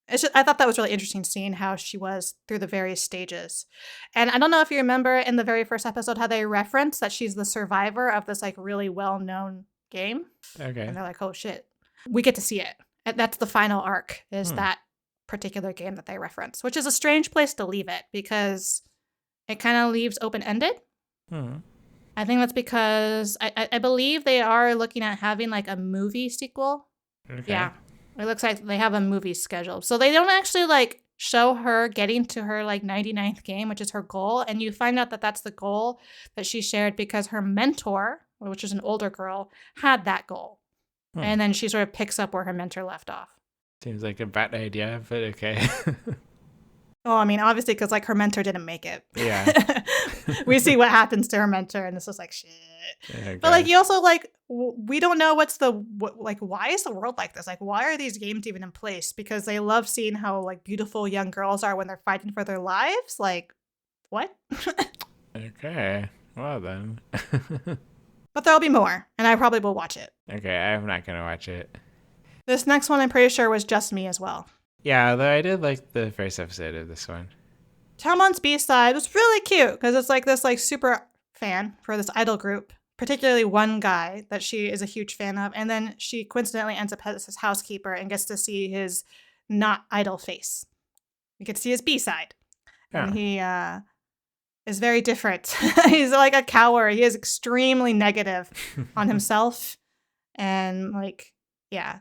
I thought that was really interesting, seeing how she was through the various stages. And I don't know if you remember in the very first episode how they reference that she's the survivor of this like really well-known game. Okay. And they're like, oh shit. We get to see it. And that's the final arc, is that particular game that they reference, which is a strange place to leave it because it kind of leaves open-ended. I think that's because I believe they are looking at having like a movie sequel. Okay. Yeah. It looks like they have a movie scheduled. So they don't actually like show her getting to her like 99th game, which is her goal. And you find out that that's the goal that she shared because her mentor, which is an older girl, had that goal. And then she sort of picks up where her mentor left off. Seems like a bad idea, but okay. Oh, I mean, obviously, because like her mentor didn't make it. Yeah. We see what happens to her mentor, and it's just like shit. Oh, But like, gosh. you also like, we don't know like, why is the world like this? Like, why are these games even in place? Because they love seeing how like beautiful young girls are when they're fighting for their lives. Like, what? Okay. Well then. But there'll be more, and I probably will watch it. Okay, I'm not gonna watch it. This next one, I'm pretty sure, was just me as well. Yeah, although I did like the first episode of this one. Talmon's B-side was really cute because it's like this like super fan for this idol group, particularly one guy that she is a huge fan of, and then she coincidentally ends up as his housekeeper and gets to see his not idol face. You get to see his B-side, and Oh. he is very different. He's like a coward. He is extremely negative on himself, and like, yeah.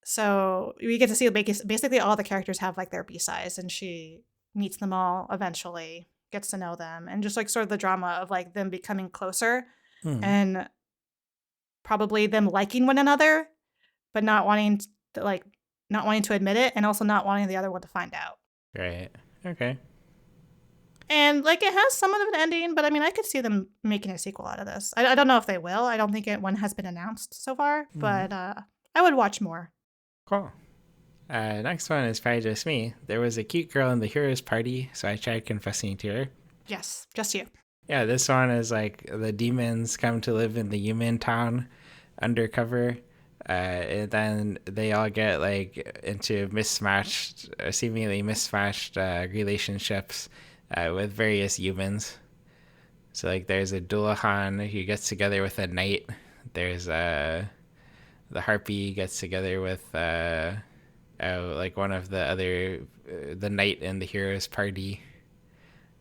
So we get to see basically all the characters have like their B-sides, and she meets them all eventually, gets to know them, and just like sort of the drama of like them becoming closer and probably them liking one another, but not wanting to admit it, and also not wanting the other one to find out. Right. Okay. And like it has somewhat of an ending, but I mean, I could see them making a sequel out of this. I don't know if they will. I don't think one has been announced so far, but I would watch more. Cool. Next one is probably just me. There was a cute girl in the heroes party, so I tried confessing to her. Yes, just you. Yeah, this one is like the demons come to live in the human town undercover, and then they all get like into seemingly mismatched relationships with various humans. So like there's a Dullahan who gets together with a knight. There's the harpy gets together with like one of the other the knight in the heroes party,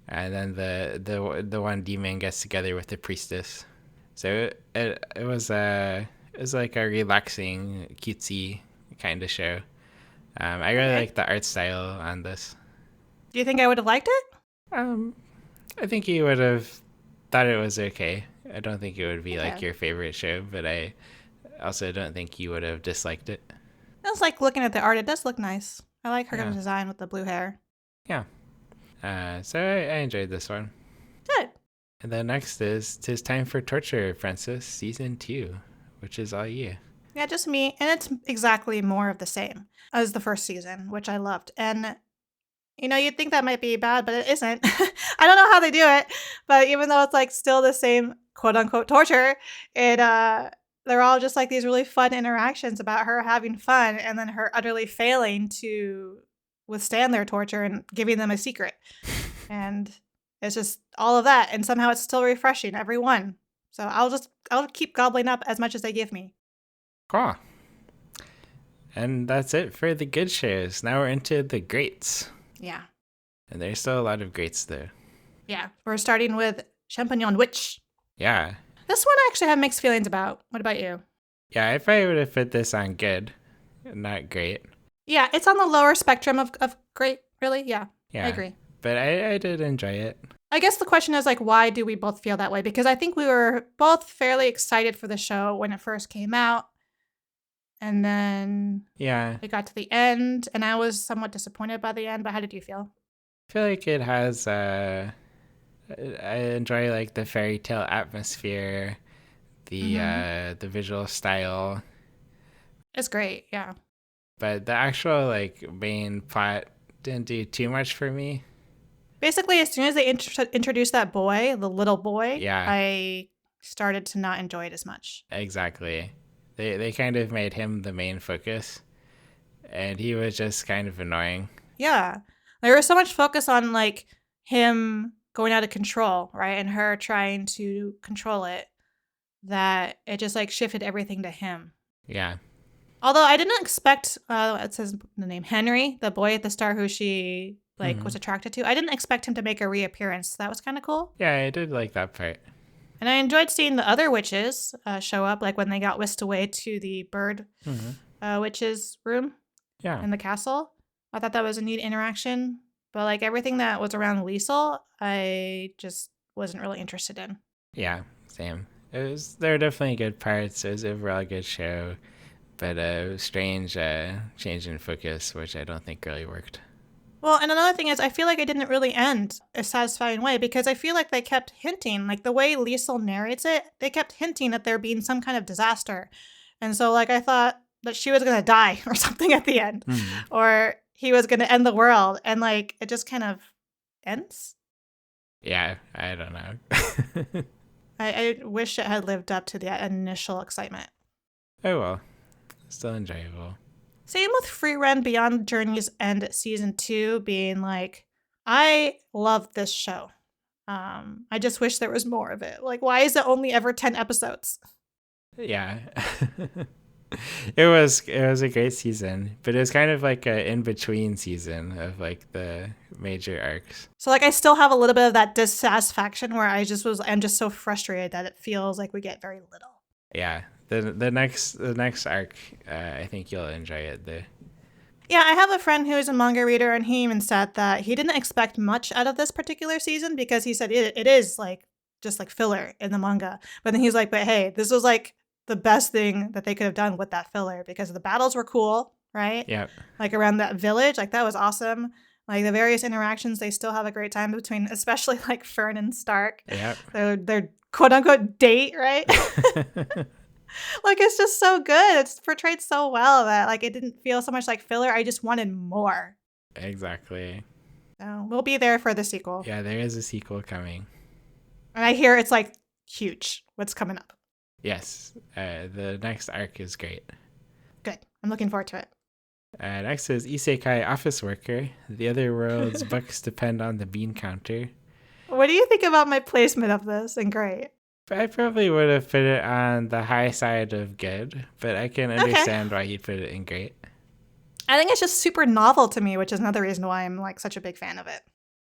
and then the one demon gets together with the priestess. So it was like a relaxing, cutesy kind of show. I really like the art style on this. Do you think I would have liked it? I think you would have thought it was okay. I don't think it would be like your favorite show, but I also don't think you would have disliked it. I was like looking at the art. It does look nice. I like her design with the blue hair. Yeah. So I enjoyed this one. Good. And then next is 'Tis Time for Torture, Princess, Season 2, which is all you. Yeah, just me. And it's exactly more of the same as the first season, which I loved. And, you know, you'd think that might be bad, but it isn't. I don't know how they do it, but even though it's like still the same quote unquote torture, they're all just like these really fun interactions about her having fun and then her utterly failing to withstand their torture and giving them a secret. And it's just all of that. And somehow it's still refreshing, every one. So I'll keep gobbling up as much as they give me. Cool. And that's it for the good shows. Now we're into the greats. Yeah. And there's still a lot of greats though. Yeah. We're starting with Champignon Witch. Yeah. This one I actually have mixed feelings about. What about you? Yeah, I probably would have put this on good, not great. Yeah, it's on the lower spectrum of great, really. Yeah, Yeah. I agree. But I did enjoy it. I guess the question is like, why do we both feel that way? Because I think we were both fairly excited for the show when it first came out. And then it got to the end, and I was somewhat disappointed by the end. But how did you feel? I feel like it has I enjoy like the fairy tale atmosphere, the visual style. It's great, yeah. But the actual like main plot didn't do too much for me. Basically, as soon as they introduced that boy, the little boy, Yeah. I started to not enjoy it as much. Exactly. They kind of made him the main focus, and he was just kind of annoying. Yeah. There was so much focus on like him going out of control, right? And her trying to control it, that it just like shifted everything to him. Yeah. Although I didn't expect, it says the name Henry, the boy at the start who she like was attracted to. I didn't expect him to make a reappearance. That was kind of cool. Yeah, I did like that part. And I enjoyed seeing the other witches show up, like when they got whisked away to the bird witch's room in the castle. I thought that was a neat interaction. But like everything that was around Liesel, I just wasn't really interested in. Yeah, same. There were definitely good parts. It was overall a good show, but a strange change in focus, which I don't think really worked. Well, and another thing is, I feel like it didn't really end a satisfying way because I feel like they kept hinting, like the way Liesel narrates it, they kept hinting at there being some kind of disaster. And so, like, I thought that she was going to die or something at the end, or he was going to end the world. And, like, it just kind of ends. Yeah, I don't know. I wish it had lived up to the initial excitement. Oh, well. Still enjoyable. Same with Free Run Beyond Journey's End Season 2 being like, I love this show. I just wish there was more of it. Like, why is it only ever 10 episodes? Yeah. It was a great season, but it was kind of like an in-between season of like the major arcs. So like I still have a little bit of that dissatisfaction where I'm just so frustrated that it feels like we get very little. Yeah. The next arc, I think you'll enjoy it. Yeah, I have a friend who is a manga reader, and he even said that he didn't expect much out of this particular season because he said it is like just like filler in the manga. But then he's like, but hey, this was like the best thing that they could have done with that filler because the battles were cool, right? Yeah. Like around that village, like that was awesome. Like the various interactions, they still have a great time between, especially like Fern and Stark. Yeah. Their quote unquote date, right? Like it's just so good. It's portrayed so well that like it didn't feel so much like filler. I just wanted more. Exactly. So we'll be there for the sequel. Yeah, there is a sequel coming. And I hear it's like huge. What's coming up? Yes. The next arc is great. Good. I'm looking forward to it. Next is Isekai Office Worker. The other world's books depend on the bean counter. What do you think about my placement of this? And great. I probably would have put it on the high side of good, but I can understand why you'd put it in great. I think it's just super novel to me, which is another reason why I'm like such a big fan of it.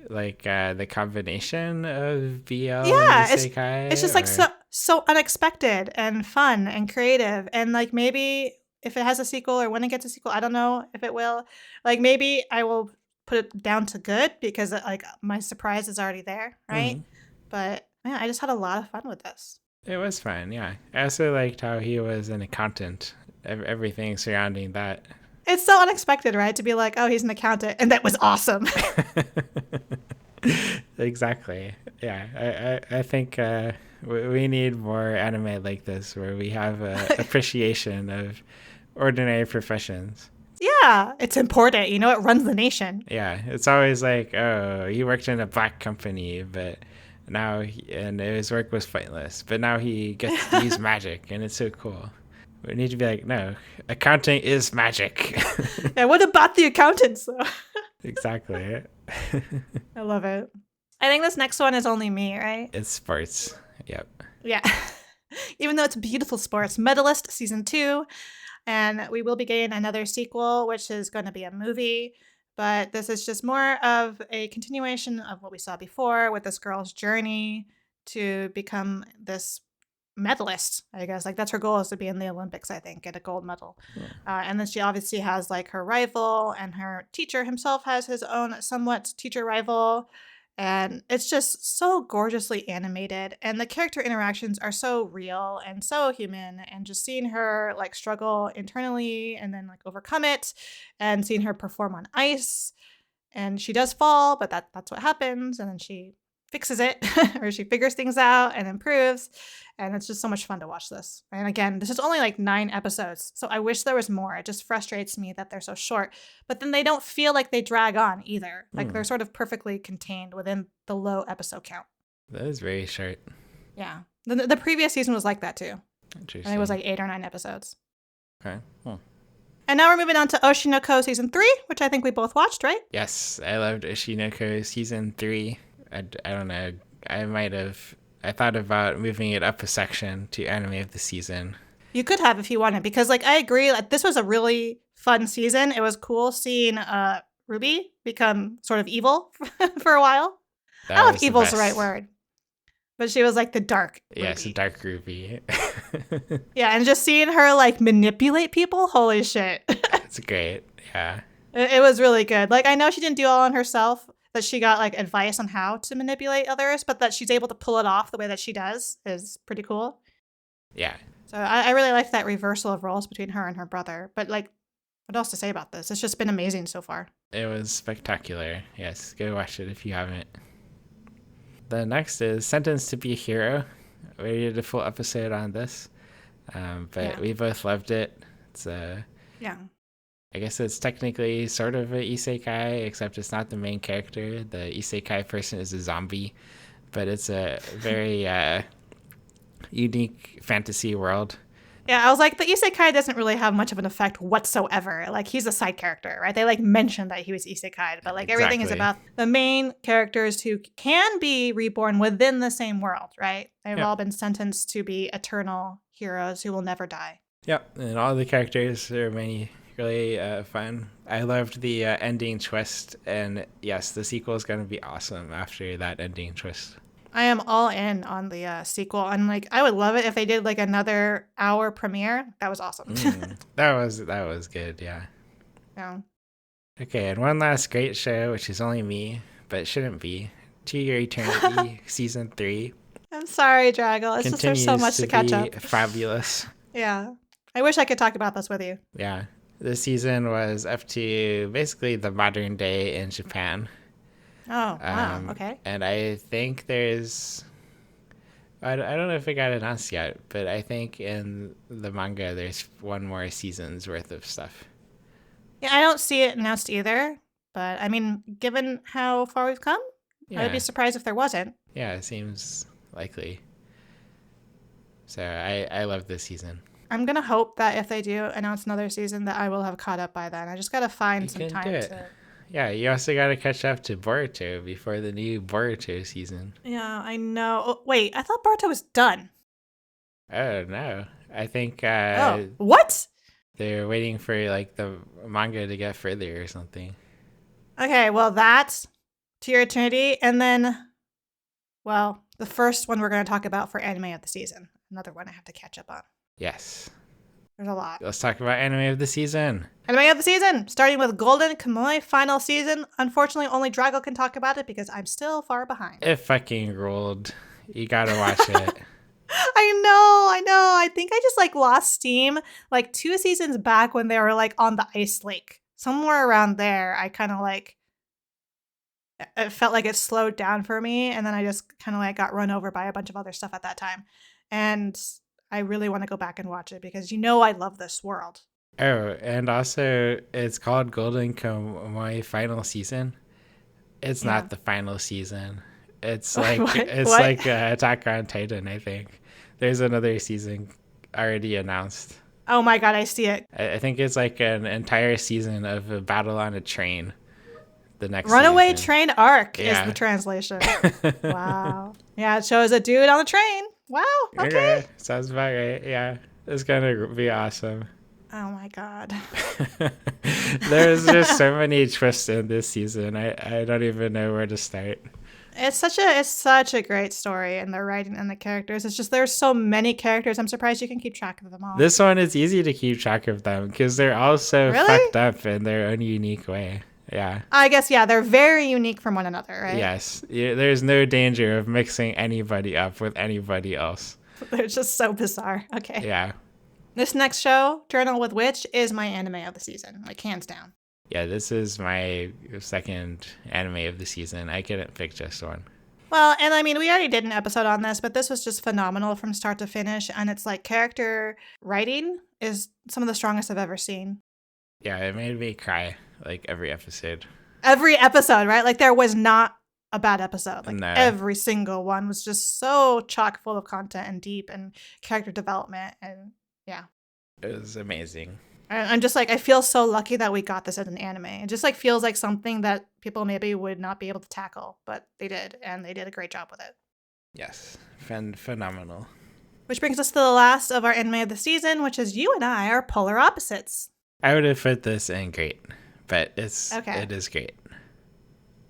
Like the combination of BL and Isekai. It's just like so unexpected and fun and creative. And like maybe if it has a sequel or when it gets a sequel, I don't know if it will. Like maybe I will put it down to good because like my surprise is already there, right? But yeah, I just had a lot of fun with this. It was fun, yeah. I also liked how he was an accountant. Everything surrounding that. It's so unexpected, right? To be like, oh, he's an accountant. And that was awesome. Exactly. Yeah, I think we need more anime like this where we have an appreciation of ordinary professions. Yeah, it's important. You know, it runs the nation. Yeah, it's always like, oh, he worked in a black company, but now and his work was pointless, but now he gets to use magic, and it's so cool. We need to be like, no, accounting is magic. Yeah, what about the accountants, though? Exactly. I love it. I think this next one is only me, right? It's sports. Yep. Yeah. Even though it's beautiful sports. Medalist Season 2. And we will be getting another sequel, which is going to be a movie. But this is just more of a continuation of what we saw before with this girl's journey to become this medalist, I guess. Like that's her goal, is to be in the Olympics, I think, get a gold medal. Yeah. And then she obviously has like her rival, and her teacher himself has his own somewhat teacher rival. And it's just so gorgeously animated, and the character interactions are so real and so human, and just seeing her like struggle internally and then like overcome it, and seeing her perform on ice, and she does fall, but that's what happens, and then she fixes it or she figures things out and improves, and it's just so much fun to watch this. And again, this is only like 9 episodes, so I wish there was more. It just frustrates me that they're so short, but then they don't feel like they drag on either. Like they're sort of perfectly contained within the low episode count. That is very short. Yeah, the previous season was like that too. Interesting. And it was like 8 or 9 episodes. Okay. And now we're moving on to Oshinoko Season 3, which I think we both watched, right? Yes, I loved Oshinoko Season 3. I don't know. I thought about moving it up a section to anime of the season. You could have if you wanted, because like I agree, like, this was a really fun season. It was cool seeing Ruby become sort of evil for a while. I don't know if evil's the right word, but she was like the dark Ruby. Yes, dark Ruby. Yeah, and just seeing her like manipulate people, holy shit. It's great. Yeah. It was really good. Like I know she didn't do it all on herself, that she got like advice on how to manipulate others, but that she's able to pull it off the way that she does is pretty cool. Yeah. So I really liked that reversal of roles between her and her brother. But like What else to say about this? It's just been amazing so far. It was spectacular. Yes, go watch it if you haven't. The next is Sentenced to Be a Hero. We did a full episode on this, but we both loved it. It's yeah. I guess it's technically sort of an isekai, except it's not the main character. The isekai person is a zombie, but it's a very unique fantasy world. Yeah, I was like, the isekai doesn't really have much of an effect whatsoever. Like, he's a side character, right? They, like, mentioned that he was isekai, but, like, everything is about the main characters who can be reborn within the same world, right? They've all been sentenced to be eternal heroes who will never die. Yep, and all the characters are really fun. I loved the ending twist, and yes, the sequel is going to be awesome after that ending twist. I am all in on the sequel, and like I would love it if they did like another hour premiere. That was awesome. That was good, yeah. Yeah. Okay, and one last great show, which is only me, but it shouldn't be. To Your Eternity, season 3. I'm sorry, Draggle. It's just there's so much to catch up. Fabulous. Yeah, I wish I could talk about this with you. Yeah, this season was up to basically the modern day in Japan. Oh, wow. Okay. And I think there's, I don't know if it got announced yet, but I think in the manga there's one more season's worth of stuff. Yeah, I don't see it announced either, but I mean, given how far we've come, I would be surprised if there wasn't. Yeah, it seems likely. So I love this season. I'm going to hope that if they do announce another season that I will have caught up by then. I just got to find some time to... Yeah, you also got to catch up to Boruto before the new Boruto season. Yeah, I know. Oh, wait, I thought Boruto was done. Oh, no. I think... what? They're waiting for, like, the manga to get further or something. Okay, well, that's To Your Eternity. And then, well, the first one we're going to talk about for anime of the season. Another one I have to catch up on. Yes. There's a lot. Let's talk about anime of the season. Anime of the season, starting with Golden Kamuy final season. Unfortunately, only Drago can talk about it because I'm still far behind. It fucking ruled. You gotta watch it. I know. I think I just like lost steam like 2 seasons back when they were like on the ice lake. Somewhere around there, I kind of like, it felt like it slowed down for me. And then I just kind of like got run over by a bunch of other stuff at that time. And I really want to go back and watch it because I love this world. Oh, and also it's called Golden Kamuy final season. It's not the final season. It's like like Attack on Titan, I think. There's another season already announced. Oh my god, I see it. I think it's like an entire season of a battle on a train. The next Runaway season. Train Arc is the translation. Wow. Yeah, it shows a dude on a train. Wow. Okay. Sounds about right. Yeah. It's gonna be awesome. Oh my god. There's just so many twists in this season. I don't even know where to start. It's such a great story, and the writing and the characters. It's just there's so many characters. I'm surprised you can keep track of them all. This one is easy to keep track of them because they're all so fucked up in their own unique way. Yeah. I guess, they're very unique from one another, right? Yes. There's no danger of mixing anybody up with anybody else. They're just so bizarre. Okay. Yeah. This next show, Journal with Witch, is my anime of the season, like hands down. Yeah, this is my second anime of the season. I couldn't pick just one. Well, and I mean, we already did an episode on this, but this was just phenomenal from start to finish. And it's like character writing is some of the strongest I've ever seen. Yeah, it made me cry like every episode. Every episode, right? Like there was not a bad episode. Like No. every single one was just so chock full of content and deep and character development. And yeah. It was amazing. I'm just like, I feel so lucky that we got this as an anime. It just like feels like something that people maybe would not be able to tackle, but they did, and they did a great job with it. Yes, phenomenal. Which brings us to the last of our anime of the season, which is you and I are polar opposites. I would have put this in great, but it is great.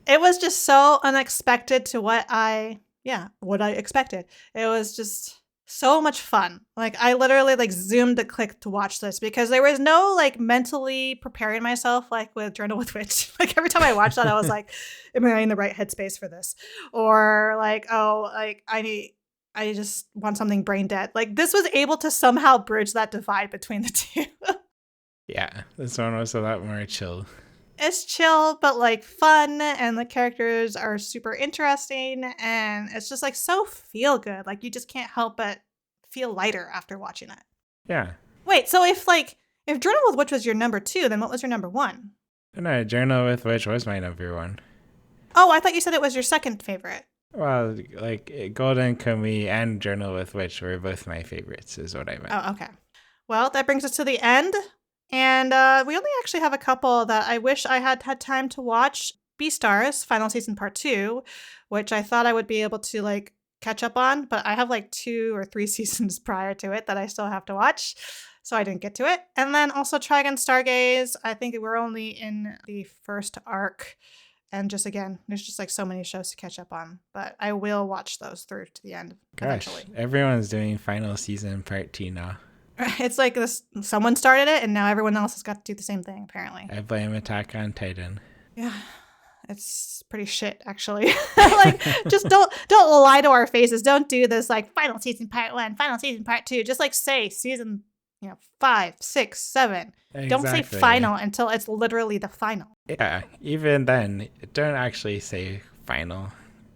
It was just so unexpected to what I expected. It was just so much fun. Like I literally like zoomed a click to watch this because there was no like mentally preparing myself like with Journal with Witch. Like every time I watched that, I was like, am I in the right headspace for this? Or like, oh, like I just want something brain dead. Like this was able to somehow bridge that divide between the two. Yeah, this one was a lot more chill. It's chill, but like fun, and the characters are super interesting, and it's just like so feel good. Like you just can't help but feel lighter after watching it. Yeah. Wait, so if Journal with Witch was your number 2, then what was your number 1? No, Journal with Witch was my number 1. Oh, I thought you said it was your second favorite. Well, like Golden Kamuy and Journal with Witch were both my favorites, is what I meant. Oh, okay. Well, that brings us to the end. And we only actually have a couple that I wish I had had time to watch. Beastars, Final Season Part 2, which I thought I would be able to like catch up on, but I have like 2 or 3 seasons prior to it that I still have to watch, so I didn't get to it. And then also Trigun Stargaze. I think we're only in the first arc. And just again, there's just like so many shows to catch up on, but I will watch those through to the end eventually. Everyone's doing Final Season Part 2 now. It's like this: someone started it, and now everyone else has got to do the same thing. Apparently, I blame Attack on Titan. Yeah, it's pretty shit, actually. Like, just don't lie to our faces. Don't do this like Final Season Part 1, Final Season Part 2. Just like say season 5, 6, 7. Exactly. Don't say final until it's literally the final. Yeah, even then, don't actually say final.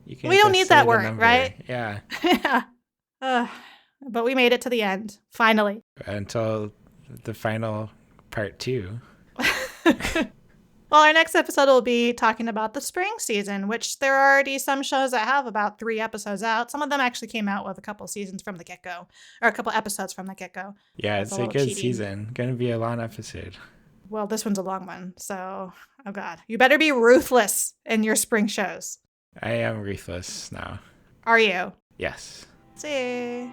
We don't need that word, right? Yeah. Yeah. But we made it to the end, finally. Until the final Part 2. Well, our next episode will be talking about the spring season, which there are already some shows that have about 3 episodes out. Some of them actually came out with a couple seasons from the get-go, or a couple episodes from the get-go. Yeah, it's a good season. Gonna be a long episode. Well, this one's a long one, so, oh god. You better be ruthless in your spring shows. I am ruthless now. Are you? Yes. See.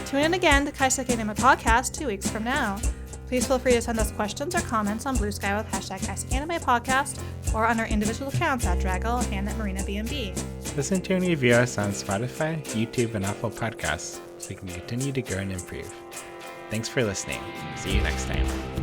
Tune in again to Kaiseki Anime Podcast 2 weeks from now. Please feel free to send us questions or comments on Blue Sky with #Kaiseki Anime Podcast or on our individual accounts at Draggle and at Marina BNB. Listen to and review us on Spotify, YouTube, and Apple Podcasts so we can continue to grow and improve. Thanks for listening. See you next time.